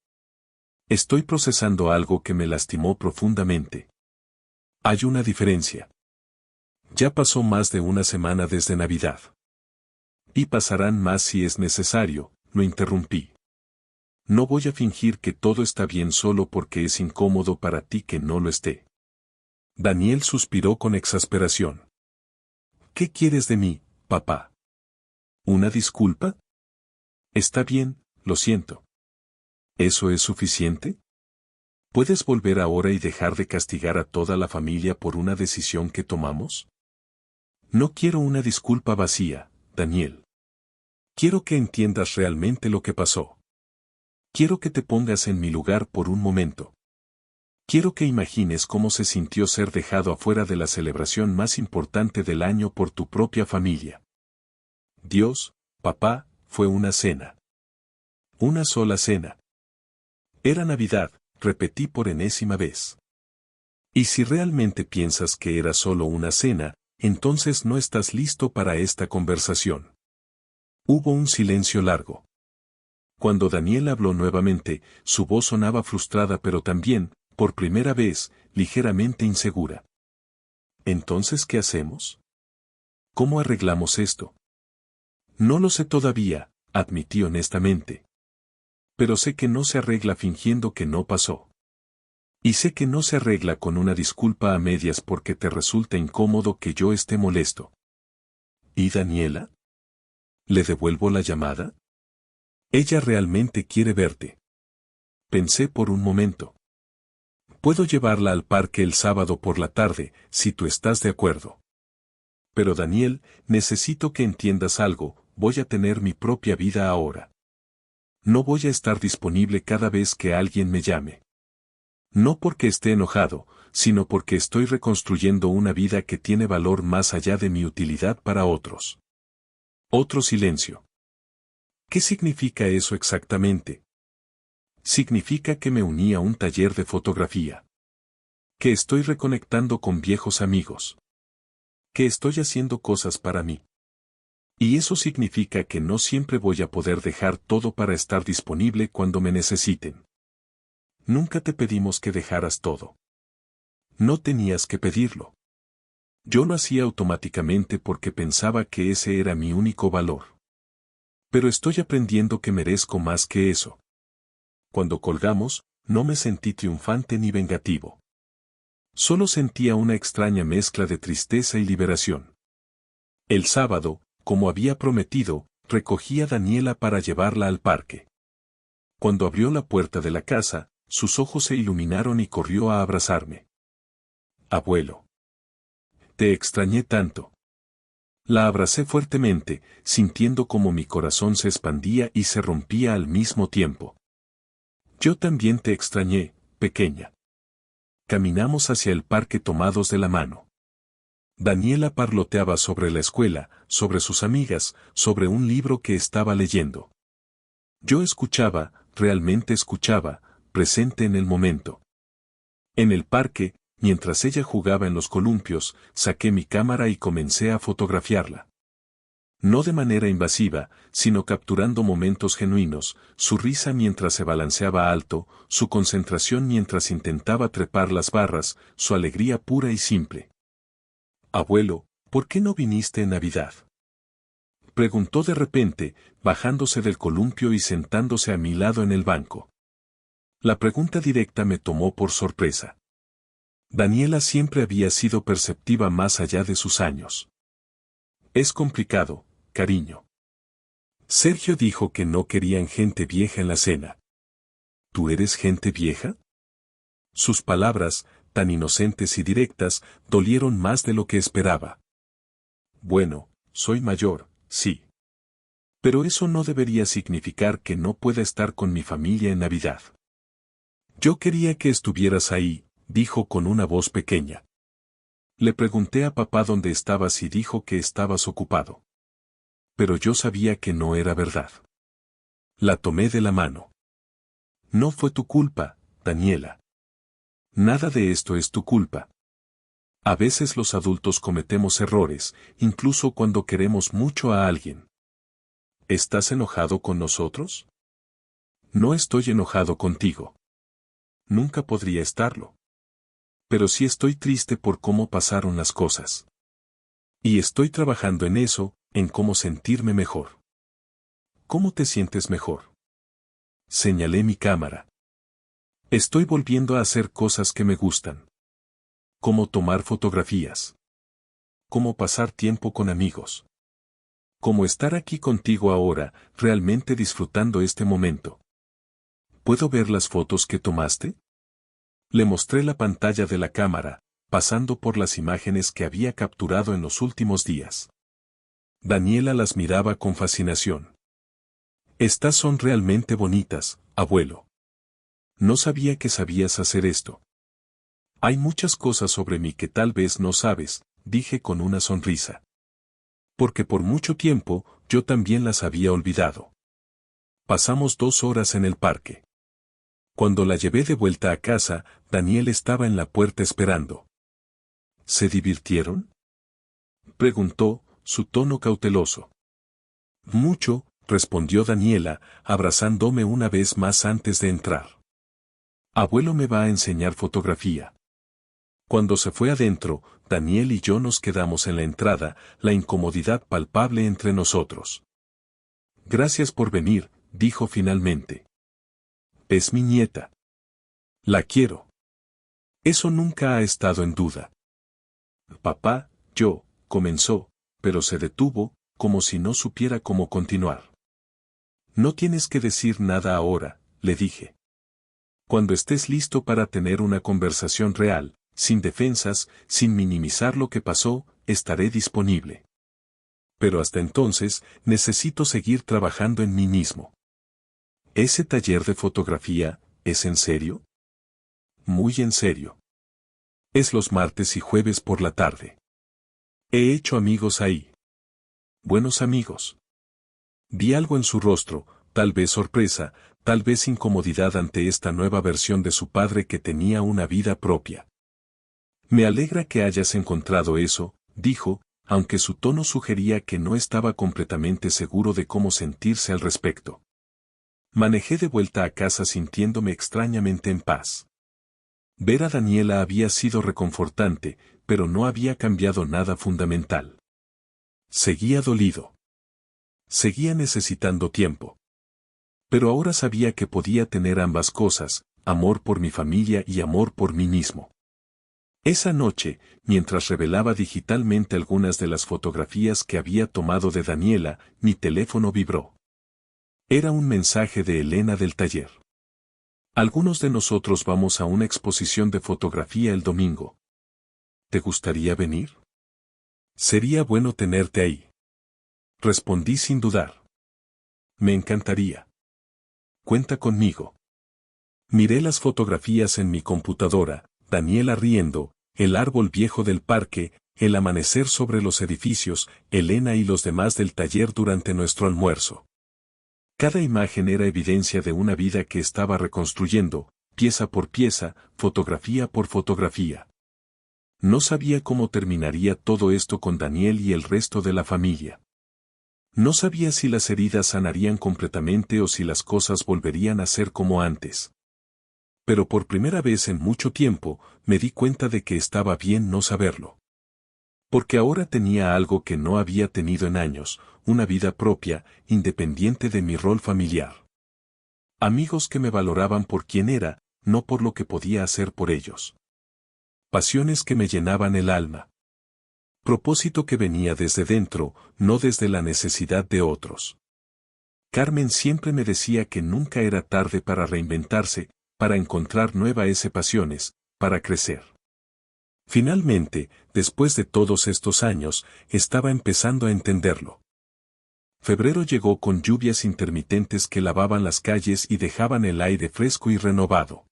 Estoy procesando algo que me lastimó profundamente. Hay una diferencia. Ya pasó más de una semana desde Navidad. Y pasarán más si es necesario, lo interrumpí. No voy a fingir que todo está bien solo porque es incómodo para ti que no lo esté. Daniel suspiró con exasperación. ¿Qué quieres de mí, papá? ¿Una disculpa? Está bien, lo siento. ¿Eso es suficiente? ¿Puedes volver ahora y dejar de castigar a toda la familia por una decisión que tomamos? No quiero una disculpa vacía, Daniel. Quiero que entiendas realmente lo que pasó. Quiero que te pongas en mi lugar por un momento. Quiero que imagines cómo se sintió ser dejado afuera de la celebración más importante del año por tu propia familia. Dios, papá, fue una cena. Una sola cena. Era Navidad, repetí por enésima vez. Y si realmente piensas que era solo una cena, entonces no estás listo para esta conversación. Hubo un silencio largo. Cuando Daniel habló nuevamente, su voz sonaba frustrada pero también, por primera vez, ligeramente insegura. ¿Entonces qué hacemos? ¿Cómo arreglamos esto? No lo sé todavía, admití honestamente. Pero sé que no se arregla fingiendo que no pasó. Y sé que no se arregla con una disculpa a medias porque te resulta incómodo que yo esté molesto. ¿Y Daniela? ¿Le devuelvo la llamada? Ella realmente quiere verte. Pensé por un momento. Puedo llevarla al parque el sábado por la tarde, si tú estás de acuerdo. Pero Daniel, necesito que entiendas algo, voy a tener mi propia vida ahora. No voy a estar disponible cada vez que alguien me llame. No porque esté enojado, sino porque estoy reconstruyendo una vida que tiene valor más allá de mi utilidad para otros. Otro silencio. ¿Qué significa eso exactamente? Significa que me uní a un taller de fotografía. Que estoy reconectando con viejos amigos. Que estoy haciendo cosas para mí. Y eso significa que no siempre voy a poder dejar todo para estar disponible cuando me necesiten. Nunca te pedimos que dejaras todo. No tenías que pedirlo. Yo lo hacía automáticamente porque pensaba que ese era mi único valor. Pero estoy aprendiendo que merezco más que eso. Cuando colgamos, no me sentí triunfante ni vengativo. Solo sentía una extraña mezcla de tristeza y liberación. El sábado, como había prometido, recogí a Daniela para llevarla al parque. Cuando abrió la puerta de la casa, sus ojos se iluminaron y corrió a abrazarme. Abuelo. Te extrañé tanto. La abracé fuertemente, sintiendo como mi corazón se expandía y se rompía al mismo tiempo. Yo también te extrañé, pequeña. Caminamos hacia el parque tomados de la mano. Daniela parloteaba sobre la escuela, sobre sus amigas, sobre un libro que estaba leyendo. Yo escuchaba, realmente escuchaba, presente en el momento. En el parque, mientras ella jugaba en los columpios, saqué mi cámara y comencé a fotografiarla. No de manera invasiva, sino capturando momentos genuinos, su risa mientras se balanceaba alto, su concentración mientras intentaba trepar las barras, su alegría pura y simple. Abuelo, ¿por qué no viniste en Navidad? Preguntó de repente, bajándose del columpio y sentándose a mi lado en el banco. La pregunta directa me tomó por sorpresa. Daniela siempre había sido perceptiva más allá de sus años. Es complicado, cariño. Sergio dijo que no querían gente vieja en la cena. ¿Tú eres gente vieja? Sus palabras, tan inocentes y directas, dolieron más de lo que esperaba. Bueno, soy mayor, sí. Pero eso no debería significar que no pueda estar con mi familia en Navidad. Yo quería que estuvieras ahí, dijo con una voz pequeña. Le pregunté a papá dónde estabas y dijo que estabas ocupado. Pero yo sabía que no era verdad. La tomé de la mano. No fue tu culpa, Daniela. Nada de esto es tu culpa. A veces los adultos cometemos errores, incluso cuando queremos mucho a alguien. ¿Estás enojado con nosotros? No estoy enojado contigo. Nunca podría estarlo. Pero sí estoy triste por cómo pasaron las cosas. Y estoy trabajando en eso, en cómo sentirme mejor. ¿Cómo te sientes mejor? Señalé mi cámara. Estoy volviendo a hacer cosas que me gustan. Como tomar fotografías. Como pasar tiempo con amigos. Como estar aquí contigo ahora, realmente disfrutando este momento. ¿Puedo ver las fotos que tomaste? Le mostré la pantalla de la cámara, pasando por las imágenes que había capturado en los últimos días. Daniela las miraba con fascinación. Estas son realmente bonitas, abuelo. No sabía que sabías hacer esto. Hay muchas cosas sobre mí que tal vez no sabes, dije con una sonrisa. Porque por mucho tiempo, yo también las había olvidado. Pasamos 2 horas en el parque. Cuando la llevé de vuelta a casa, Daniel estaba en la puerta esperando. ¿Se divirtieron? Preguntó, su tono cauteloso. Mucho, respondió Daniela, abrazándome una vez más antes de entrar. Abuelo me va a enseñar fotografía. Cuando se fue adentro, Daniel y yo nos quedamos en la entrada, la incomodidad palpable entre nosotros. Gracias por venir, dijo finalmente. Es mi nieta. La quiero. Eso nunca ha estado en duda. Papá, comenzó, pero se detuvo, como si no supiera cómo continuar. No tienes que decir nada ahora, le dije. Cuando estés listo para tener una conversación real, sin defensas, sin minimizar lo que pasó, estaré disponible. Pero hasta entonces, necesito seguir trabajando en mí mismo. ¿Ese taller de fotografía, es en serio? Muy en serio. Es los martes y jueves por la tarde. He hecho amigos ahí. Buenos amigos. Vi algo en su rostro, tal vez sorpresa, tal vez incomodidad ante esta nueva versión de su padre que tenía una vida propia. Me alegra que hayas encontrado eso, dijo, aunque su tono sugería que no estaba completamente seguro de cómo sentirse al respecto. Manejé de vuelta a casa sintiéndome extrañamente en paz. Ver a Daniela había sido reconfortante, pero no había cambiado nada fundamental. Seguía dolido. Seguía necesitando tiempo. Pero ahora sabía que podía tener ambas cosas, amor por mi familia y amor por mí mismo. Esa noche, mientras revelaba digitalmente algunas de las fotografías que había tomado de Daniela, mi teléfono vibró. Era un mensaje de Elena del taller. Algunos de nosotros vamos a una exposición de fotografía el domingo. ¿Te gustaría venir? Sería bueno tenerte ahí. Respondí sin dudar. Me encantaría. Cuenta conmigo. Miré las fotografías en mi computadora, Daniela riendo, el árbol viejo del parque, el amanecer sobre los edificios, Elena y los demás del taller durante nuestro almuerzo. Cada imagen era evidencia de una vida que estaba reconstruyendo, pieza por pieza, fotografía por fotografía. No sabía cómo terminaría todo esto con Daniel y el resto de la familia. No sabía si las heridas sanarían completamente o si las cosas volverían a ser como antes. Pero por primera vez en mucho tiempo, me di cuenta de que estaba bien no saberlo. Porque ahora tenía algo que no había tenido en años, una vida propia, independiente de mi rol familiar. Amigos que me valoraban por quien era, no por lo que podía hacer por ellos. Pasiones que me llenaban el alma. Propósito que venía desde dentro, no desde la necesidad de otros. Carmen siempre me decía que nunca era tarde para reinventarse, para encontrar nuevas pasiones, para crecer. Finalmente, después de todos estos años, estaba empezando a entenderlo. Febrero llegó con lluvias intermitentes que lavaban las calles y dejaban el aire fresco y renovado.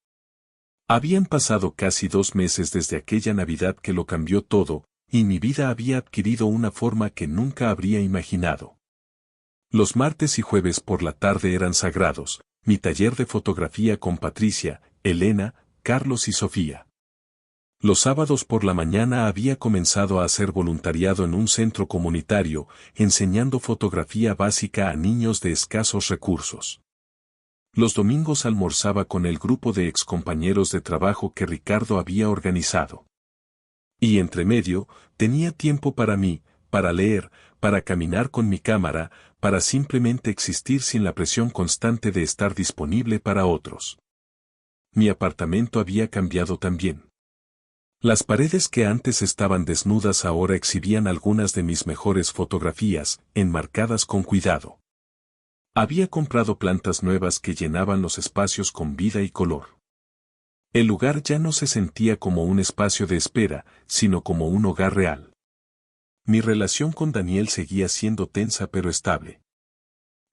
Habían pasado casi 2 meses desde aquella Navidad que lo cambió todo, y mi vida había adquirido una forma que nunca habría imaginado. Los martes y jueves por la tarde eran sagrados, mi taller de fotografía con Patricia, Elena, Carlos y Sofía. Los sábados por la mañana había comenzado a hacer voluntariado en un centro comunitario, enseñando fotografía básica a niños de escasos recursos. Los domingos almorzaba con el grupo de excompañeros de trabajo que Ricardo había organizado. Y entre medio, tenía tiempo para mí, para leer, para caminar con mi cámara, para simplemente existir sin la presión constante de estar disponible para otros. Mi apartamento había cambiado también. Las paredes que antes estaban desnudas ahora exhibían algunas de mis mejores fotografías, enmarcadas con cuidado. Había comprado plantas nuevas que llenaban los espacios con vida y color. El lugar ya no se sentía como un espacio de espera, sino como un hogar real. Mi relación con Daniel seguía siendo tensa pero estable.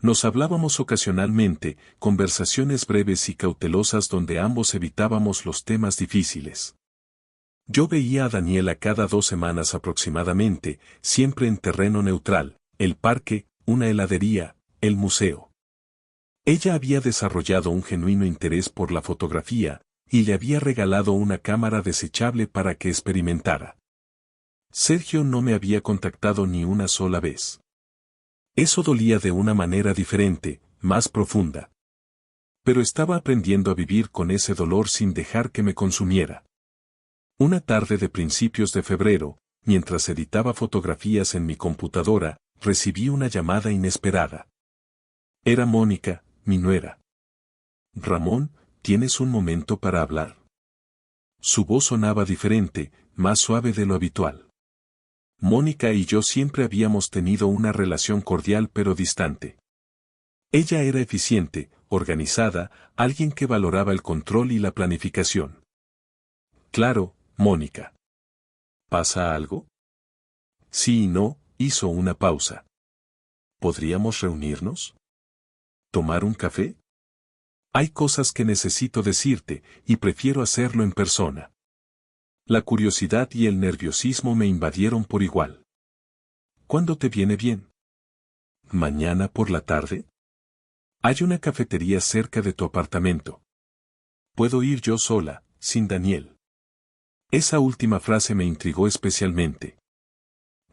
Nos hablábamos ocasionalmente, conversaciones breves y cautelosas donde ambos evitábamos los temas difíciles. Yo veía a Daniela cada 2 semanas aproximadamente, siempre en terreno neutral, el parque, una heladería, el museo. Ella había desarrollado un genuino interés por la fotografía, y le había regalado una cámara desechable para que experimentara. Sergio no me había contactado ni una sola vez. Eso dolía de una manera diferente, más profunda. Pero estaba aprendiendo a vivir con ese dolor sin dejar que me consumiera. Una tarde de principios de febrero, mientras editaba fotografías en mi computadora, recibí una llamada inesperada. Era Mónica, mi nuera. Ramón, ¿tienes un momento para hablar? Su voz sonaba diferente, más suave de lo habitual. Mónica y yo siempre habíamos tenido una relación cordial pero distante. Ella era eficiente, organizada, alguien que valoraba el control y la planificación. Claro, Mónica. ¿Pasa algo? Sí y no, hizo una pausa. ¿Podríamos reunirnos? ¿Tomar un café? Hay cosas que necesito decirte, y prefiero hacerlo en persona. La curiosidad y el nerviosismo me invadieron por igual. ¿Cuándo te viene bien? ¿Mañana por la tarde? Hay una cafetería cerca de tu apartamento. Puedo ir yo sola, sin Daniel. Esa última frase me intrigó especialmente.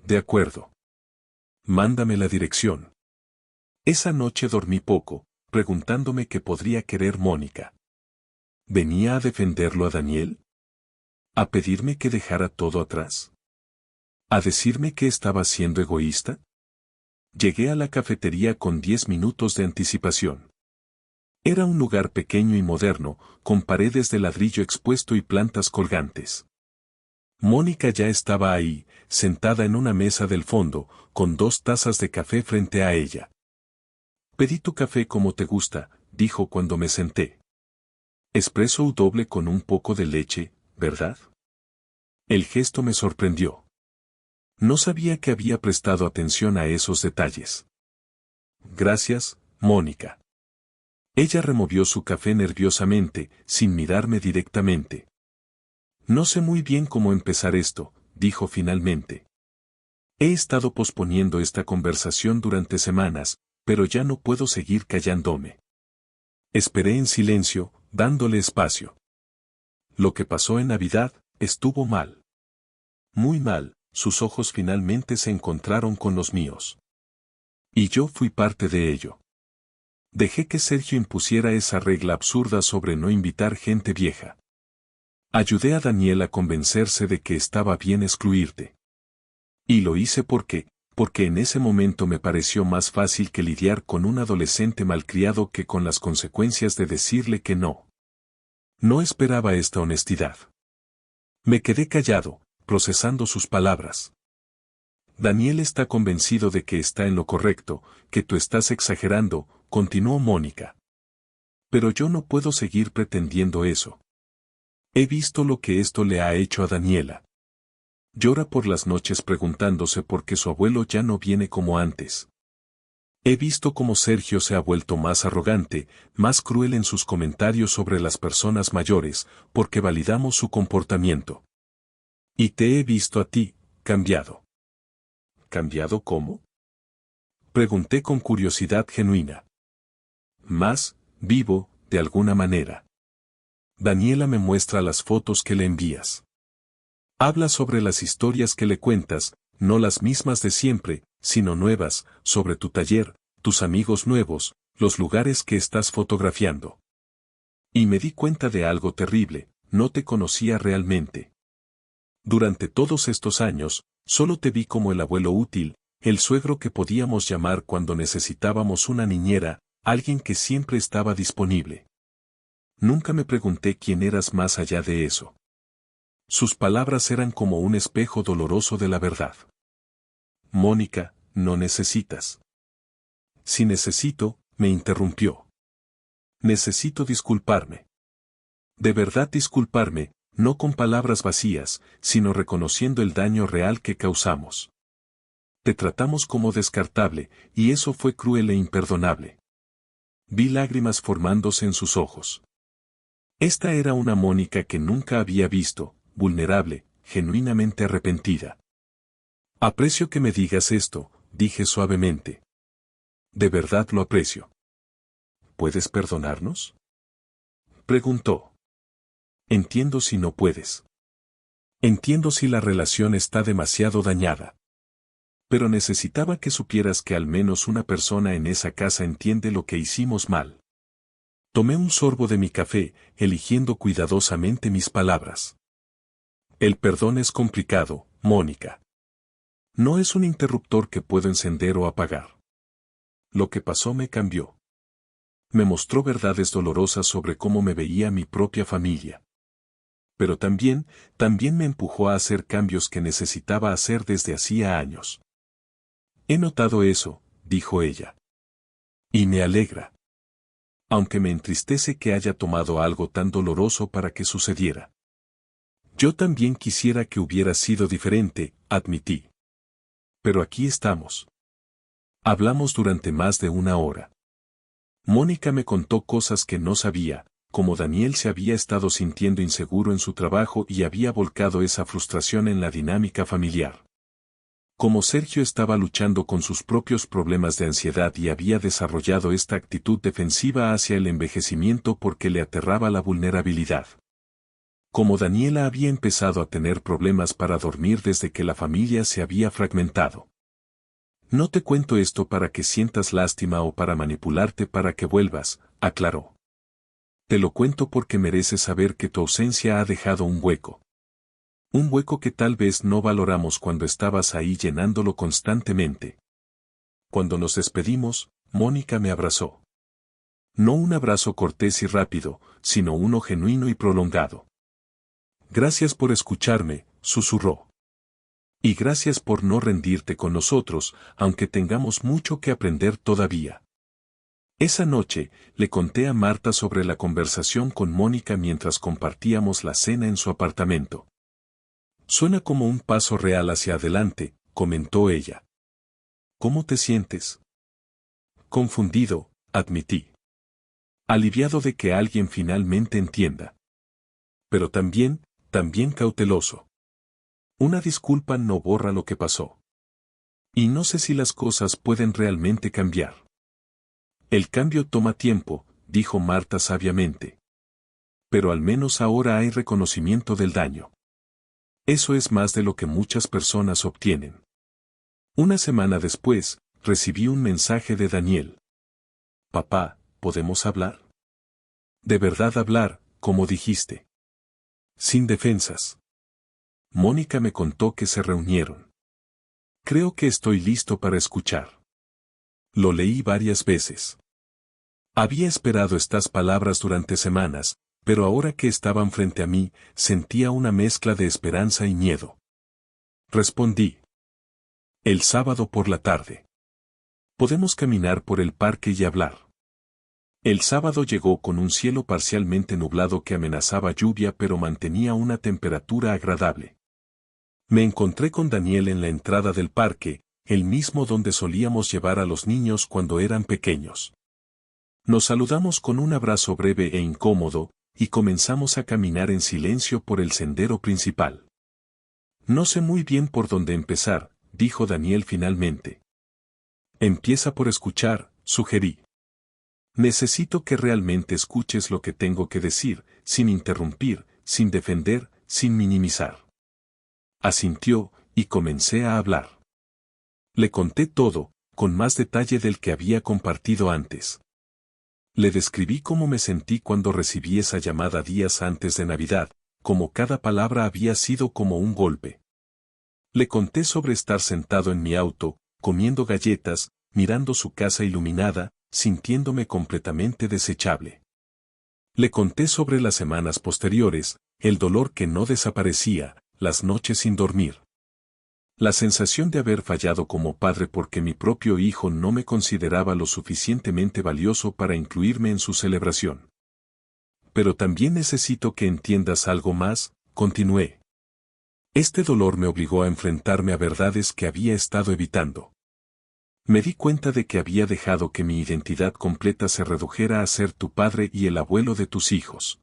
De acuerdo. Mándame la dirección. Esa noche dormí poco, preguntándome qué podría querer Mónica. ¿Venía a defenderlo a Daniel? ¿A pedirme que dejara todo atrás? ¿A decirme que estaba siendo egoísta? Llegué a la cafetería con 10 minutos de anticipación. Era un lugar pequeño y moderno, con paredes de ladrillo expuesto y plantas colgantes. Mónica ya estaba ahí, sentada en una mesa del fondo, con 2 tazas de café frente a ella. Pedí tu café como te gusta, dijo cuando me senté. Espresso doble con un poco de leche, ¿verdad? El gesto me sorprendió. No sabía que había prestado atención a esos detalles. Gracias, Mónica. Ella removió su café nerviosamente, sin mirarme directamente. No sé muy bien cómo empezar esto, dijo finalmente. He estado posponiendo esta conversación durante semanas, pero ya no puedo seguir callándome. Esperé en silencio, dándole espacio. Lo que pasó en Navidad, estuvo mal. Muy mal, sus ojos finalmente se encontraron con los míos. Y yo fui parte de ello. Dejé que Sergio impusiera esa regla absurda sobre no invitar gente vieja. Ayudé a Daniel a convencerse de que estaba bien excluirte. Y lo hice porque en ese momento me pareció más fácil que lidiar con un adolescente malcriado que con las consecuencias de decirle que no. No esperaba esta honestidad. Me quedé callado, procesando sus palabras. Daniel está convencido de que está en lo correcto, que tú estás exagerando, continuó Mónica. Pero yo no puedo seguir pretendiendo eso. He visto lo que esto le ha hecho a Daniela. Llora por las noches preguntándose por qué su abuelo ya no viene como antes. He visto cómo Sergio se ha vuelto más arrogante, más cruel en sus comentarios sobre las personas mayores, porque validamos su comportamiento. Y te he visto a ti, cambiado. ¿Cambiado cómo? Pregunté con curiosidad genuina. Más, vivo, de alguna manera. Daniela me muestra las fotos que le envías. Habla sobre las historias que le cuentas, no las mismas de siempre, sino nuevas, sobre tu taller, tus amigos nuevos, los lugares que estás fotografiando. Y me di cuenta de algo terrible, no te conocía realmente. Durante todos estos años, solo te vi como el abuelo útil, el suegro que podíamos llamar cuando necesitábamos una niñera, alguien que siempre estaba disponible. Nunca me pregunté quién eras más allá de eso. Sus palabras eran como un espejo doloroso de la verdad. Mónica, no necesitas. Si necesito, me interrumpió. Necesito disculparme. De verdad disculparme, no con palabras vacías, sino reconociendo el daño real que causamos. Te tratamos como descartable, y eso fue cruel e imperdonable. Vi lágrimas formándose en sus ojos. Esta era una Mónica que nunca había visto, vulnerable, genuinamente arrepentida. Aprecio que me digas esto, dije suavemente. De verdad lo aprecio. ¿Puedes perdonarnos? Preguntó. Entiendo si no puedes. Entiendo si la relación está demasiado dañada. Pero necesitaba que supieras que al menos una persona en esa casa entiende lo que hicimos mal. Tomé un sorbo de mi café, eligiendo cuidadosamente mis palabras. El perdón es complicado, Mónica. No es un interruptor que puedo encender o apagar. Lo que pasó me cambió. Me mostró verdades dolorosas sobre cómo me veía mi propia familia. Pero también me empujó a hacer cambios que necesitaba hacer desde hacía años. He notado eso, dijo ella. Y me alegra. Aunque me entristece que haya tomado algo tan doloroso para que sucediera. Yo también quisiera que hubiera sido diferente, admití. Pero aquí estamos. Hablamos durante más de una hora. Mónica me contó cosas que no sabía, como Daniel se había estado sintiendo inseguro en su trabajo y había volcado esa frustración en la dinámica familiar. Como Sergio estaba luchando con sus propios problemas de ansiedad y había desarrollado esta actitud defensiva hacia el envejecimiento porque le aterraba la vulnerabilidad. Como Daniela había empezado a tener problemas para dormir desde que la familia se había fragmentado. No te cuento esto para que sientas lástima o para manipularte para que vuelvas, aclaró. Te lo cuento porque mereces saber que tu ausencia ha dejado un hueco. Un hueco que tal vez no valoramos cuando estabas ahí llenándolo constantemente. Cuando nos despedimos, Mónica me abrazó. No un abrazo cortés y rápido, sino uno genuino y prolongado. Gracias por escucharme, susurró. Y gracias por no rendirte con nosotros, aunque tengamos mucho que aprender todavía. Esa noche, le conté a Marta sobre la conversación con Mónica mientras compartíamos la cena en su apartamento. Suena como un paso real hacia adelante, comentó ella. ¿Cómo te sientes? Confundido, admití. Aliviado de que alguien finalmente entienda. Pero también cauteloso. Una disculpa no borra lo que pasó. Y no sé si las cosas pueden realmente cambiar. El cambio toma tiempo, dijo Marta sabiamente. Pero al menos ahora hay reconocimiento del daño. Eso es más de lo que muchas personas obtienen. Una semana después, recibí un mensaje de Daniel. Papá, ¿podemos hablar? De verdad hablar, como dijiste. Sin defensas. Mónica me contó que se reunieron. Creo que estoy listo para escuchar. Lo leí varias veces. Había esperado estas palabras durante semanas, pero ahora que estaban frente a mí, sentía una mezcla de esperanza y miedo. Respondí. El sábado por la tarde. Podemos caminar por el parque y hablar. El sábado llegó con un cielo parcialmente nublado que amenazaba lluvia pero mantenía una temperatura agradable. Me encontré con Daniel en la entrada del parque, el mismo donde solíamos llevar a los niños cuando eran pequeños. Nos saludamos con un abrazo breve e incómodo, y comenzamos a caminar en silencio por el sendero principal. No sé muy bien por dónde empezar, dijo Daniel finalmente. Empieza por escuchar, sugerí. Necesito que realmente escuches lo que tengo que decir, sin interrumpir, sin defender, sin minimizar. Asintió, y comencé a hablar. Le conté todo, con más detalle del que había compartido antes. Le describí cómo me sentí cuando recibí esa llamada días antes de Navidad, como cada palabra había sido como un golpe. Le conté sobre estar sentado en mi auto, comiendo galletas, mirando su casa iluminada, sintiéndome completamente desechable. Le conté sobre las semanas posteriores, el dolor que no desaparecía, las noches sin dormir. La sensación de haber fallado como padre porque mi propio hijo no me consideraba lo suficientemente valioso para incluirme en su celebración. Pero también necesito que entiendas algo más, continué. Este dolor me obligó a enfrentarme a verdades que había estado evitando. Me di cuenta de que había dejado que mi identidad completa se redujera a ser tu padre y el abuelo de tus hijos.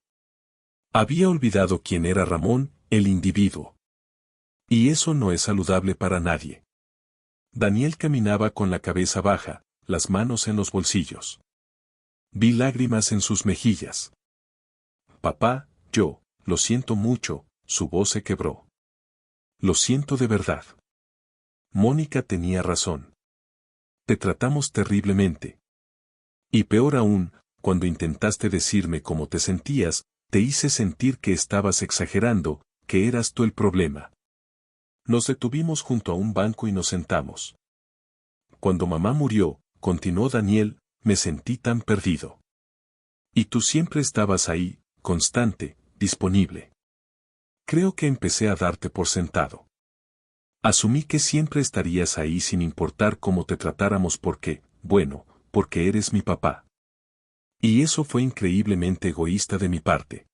Había olvidado quién era Ramón, el individuo. Y eso no es saludable para nadie. Daniel caminaba con la cabeza baja, las manos en los bolsillos. Vi lágrimas en sus mejillas. Papá, lo siento mucho, su voz se quebró. Lo siento de verdad. Mónica tenía razón. Te tratamos terriblemente. Y peor aún, cuando intentaste decirme cómo te sentías, te hice sentir que estabas exagerando, que eras tú el problema. Nos detuvimos junto a un banco y nos sentamos. Cuando mamá murió, continuó Daniel, me sentí tan perdido. Y tú siempre estabas ahí, constante, disponible. Creo que empecé a darte por sentado. Asumí que siempre estarías ahí sin importar cómo te tratáramos porque eres mi papá. Y eso fue increíblemente egoísta de mi parte.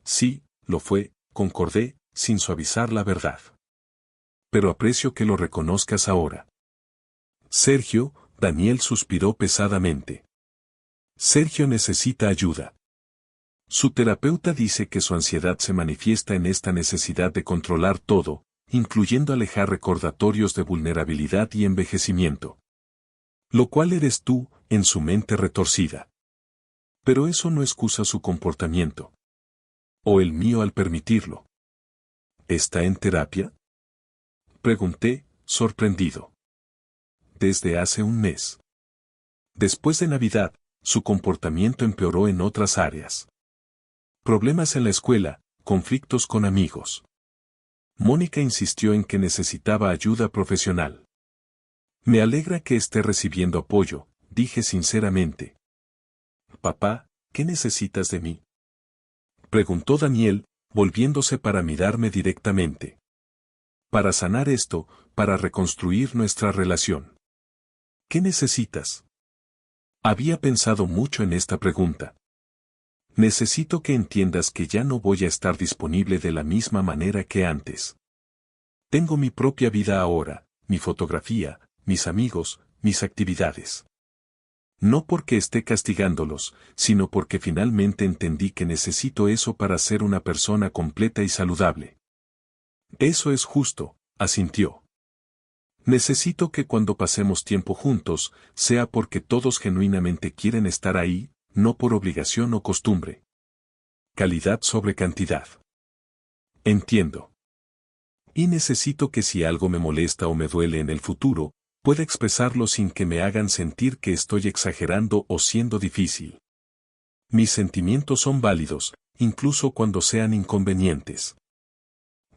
Sí, lo fue, concordé, sin suavizar la verdad. Pero aprecio que lo reconozcas ahora. Sergio, Daniel suspiró pesadamente. Sergio necesita ayuda. Su terapeuta dice que su ansiedad se manifiesta en esta necesidad de controlar todo, incluyendo alejar recordatorios de vulnerabilidad y envejecimiento. Lo cual eres tú, en su mente retorcida. Pero eso no excusa su comportamiento. O el mío al permitirlo. ¿Está en terapia? Pregunté, sorprendido. Desde hace un mes. Después de Navidad, su comportamiento empeoró en otras áreas. Problemas en la escuela, conflictos con amigos. Mónica insistió en que necesitaba ayuda profesional. Me alegra que esté recibiendo apoyo, dije sinceramente. Papá, ¿qué necesitas de mí? Preguntó Daniel, volviéndose para mirarme directamente. Para sanar esto, para reconstruir nuestra relación. ¿Qué necesitas? Había pensado mucho en esta pregunta. Necesito que entiendas que ya no voy a estar disponible de la misma manera que antes. Tengo mi propia vida ahora, mi fotografía, mis amigos, mis actividades. No porque esté castigándolos, sino porque finalmente entendí que necesito eso para ser una persona completa y saludable. Eso es justo, asintió. Necesito que cuando pasemos tiempo juntos, sea porque todos genuinamente quieren estar ahí, no por obligación o costumbre. Calidad sobre cantidad. Entiendo. Y necesito que si algo me molesta o me duele en el futuro, pueda expresarlo sin que me hagan sentir que estoy exagerando o siendo difícil. Mis sentimientos son válidos, incluso cuando sean inconvenientes.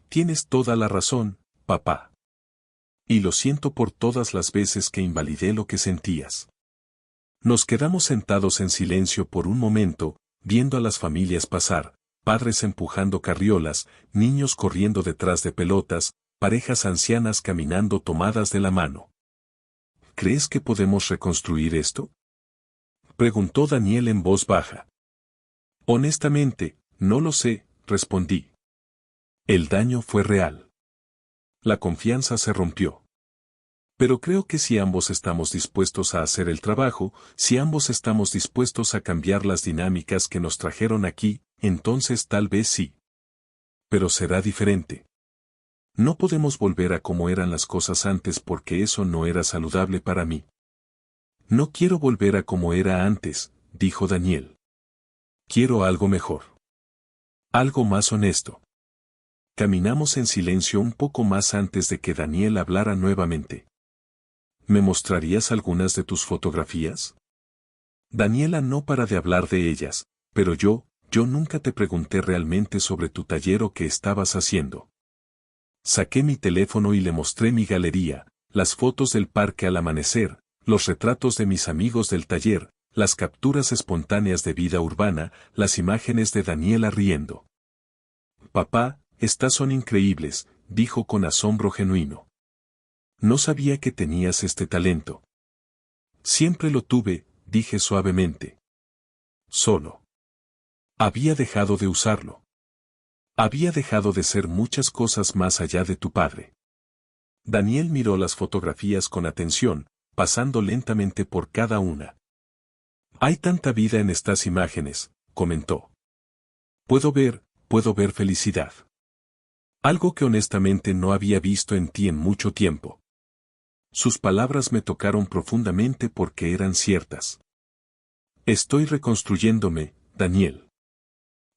Tienes toda la razón, papá. Y lo siento por todas las veces que invalidé lo que sentías. Nos quedamos sentados en silencio por un momento, viendo a las familias pasar, padres empujando carriolas, niños corriendo detrás de pelotas, parejas ancianas caminando tomadas de la mano. ¿Crees que podemos reconstruir esto? Preguntó Daniel en voz baja. Honestamente, no lo sé, respondí. El daño fue real. La confianza se rompió. Pero creo que si ambos estamos dispuestos a hacer el trabajo, si ambos estamos dispuestos a cambiar las dinámicas que nos trajeron aquí, entonces tal vez sí. Pero será diferente. No podemos volver a como eran las cosas antes porque eso no era saludable para mí. No quiero volver a como era antes, dijo Daniel. Quiero algo mejor. Algo más honesto. Caminamos en silencio un poco más antes de que Daniel hablara nuevamente. ¿Me mostrarías algunas de tus fotografías? Daniela no para de hablar de ellas, pero yo nunca te pregunté realmente sobre tu taller o qué estabas haciendo. Saqué mi teléfono y le mostré mi galería, las fotos del parque al amanecer, los retratos de mis amigos del taller, las capturas espontáneas de vida urbana, las imágenes de Daniela riendo. Papá, estas son increíbles, dijo con asombro genuino. No sabía que tenías este talento. Siempre lo tuve, dije suavemente. Solo. Había dejado de usarlo. Había dejado de ser muchas cosas más allá de tu padre. Daniel miró las fotografías con atención, pasando lentamente por cada una. Hay tanta vida en estas imágenes, comentó. Puedo ver felicidad. Algo que honestamente no había visto en ti en mucho tiempo. Sus palabras me tocaron profundamente porque eran ciertas. Estoy reconstruyéndome, Daniel.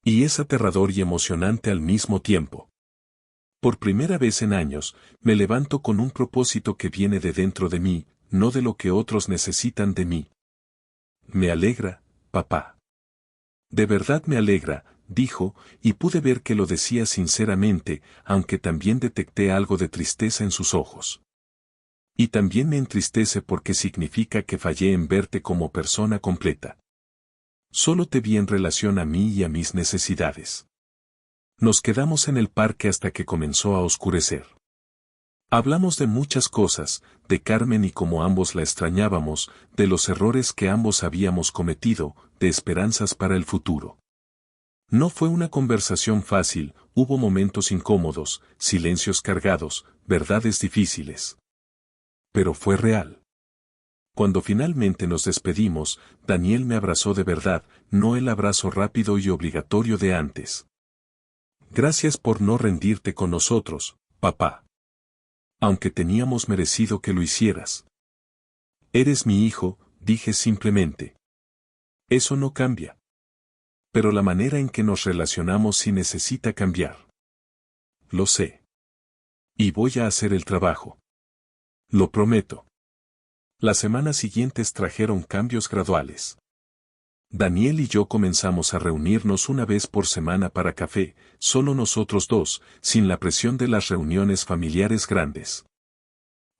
Y es aterrador y emocionante al mismo tiempo. Por primera vez en años, me levanto con un propósito que viene de dentro de mí, no de lo que otros necesitan de mí. Me alegra, papá. De verdad me alegra, dijo, y pude ver que lo decía sinceramente, aunque también detecté algo de tristeza en sus ojos. Y también me entristece porque significa que fallé en verte como persona completa. Solo te vi en relación a mí y a mis necesidades. Nos quedamos en el parque hasta que comenzó a oscurecer. Hablamos de muchas cosas, de Carmen y cómo ambos la extrañábamos, de los errores que ambos habíamos cometido, de esperanzas para el futuro. No fue una conversación fácil, hubo momentos incómodos, silencios cargados, verdades difíciles. Pero fue real. Cuando finalmente nos despedimos, Daniel me abrazó de verdad, no el abrazo rápido y obligatorio de antes. Gracias por no rendirte con nosotros, papá. Aunque teníamos merecido que lo hicieras. Eres mi hijo, dije simplemente. Eso no cambia. Pero la manera en que nos relacionamos sí necesita cambiar. Lo sé. Y voy a hacer el trabajo. Lo prometo. Las semanas siguientes trajeron cambios graduales. Daniel y yo comenzamos a reunirnos una vez por semana para café, solo nosotros dos, sin la presión de las reuniones familiares grandes.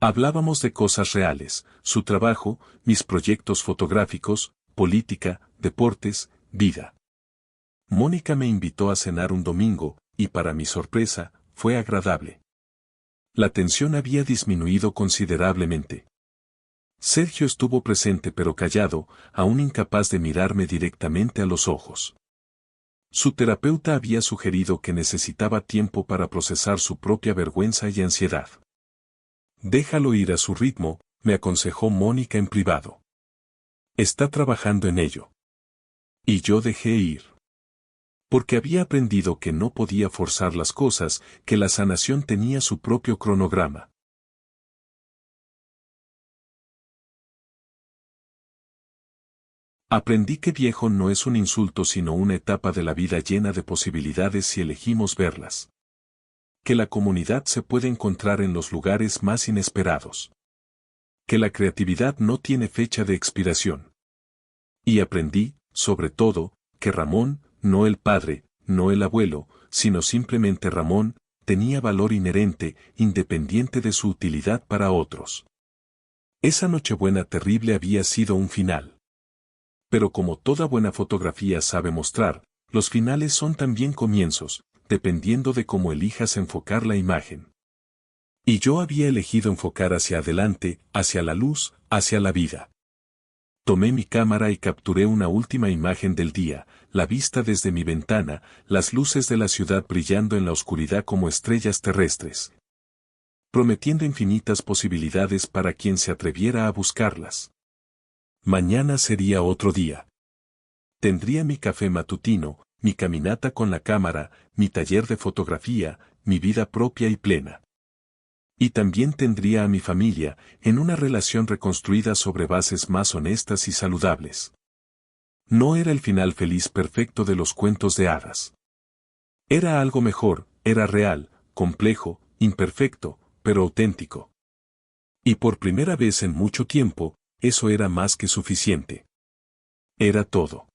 Hablábamos de cosas reales, su trabajo, mis proyectos fotográficos, política, deportes, vida. Mónica me invitó a cenar un domingo, y para mi sorpresa, fue agradable. La tensión había disminuido considerablemente. Sergio estuvo presente pero callado, aún incapaz de mirarme directamente a los ojos. Su terapeuta había sugerido que necesitaba tiempo para procesar su propia vergüenza y ansiedad. Déjalo ir a su ritmo, me aconsejó Mónica en privado. Está trabajando en ello. Y yo dejé ir. Porque había aprendido que no podía forzar las cosas, que la sanación tenía su propio cronograma. Aprendí que viejo no es un insulto sino una etapa de la vida llena de posibilidades si elegimos verlas. Que la comunidad se puede encontrar en los lugares más inesperados. Que la creatividad no tiene fecha de expiración. Y aprendí, sobre todo, que Ramón, no el padre, no el abuelo, sino simplemente Ramón, tenía valor inherente, independiente de su utilidad para otros. Esa Nochebuena terrible había sido un final. Pero como toda buena fotografía sabe mostrar, los finales son también comienzos, dependiendo de cómo elijas enfocar la imagen. Y yo había elegido enfocar hacia adelante, hacia la luz, hacia la vida. Tomé mi cámara y capturé una última imagen del día, la vista desde mi ventana, las luces de la ciudad brillando en la oscuridad como estrellas terrestres. Prometiendo infinitas posibilidades para quien se atreviera a buscarlas. Mañana sería otro día. Tendría mi café matutino, mi caminata con la cámara, mi taller de fotografía, mi vida propia y plena. Y también tendría a mi familia, en una relación reconstruida sobre bases más honestas y saludables. No era el final feliz perfecto de los cuentos de hadas. Era algo mejor, era real, complejo, imperfecto, pero auténtico. Y por primera vez en mucho tiempo, eso era más que suficiente. Era todo.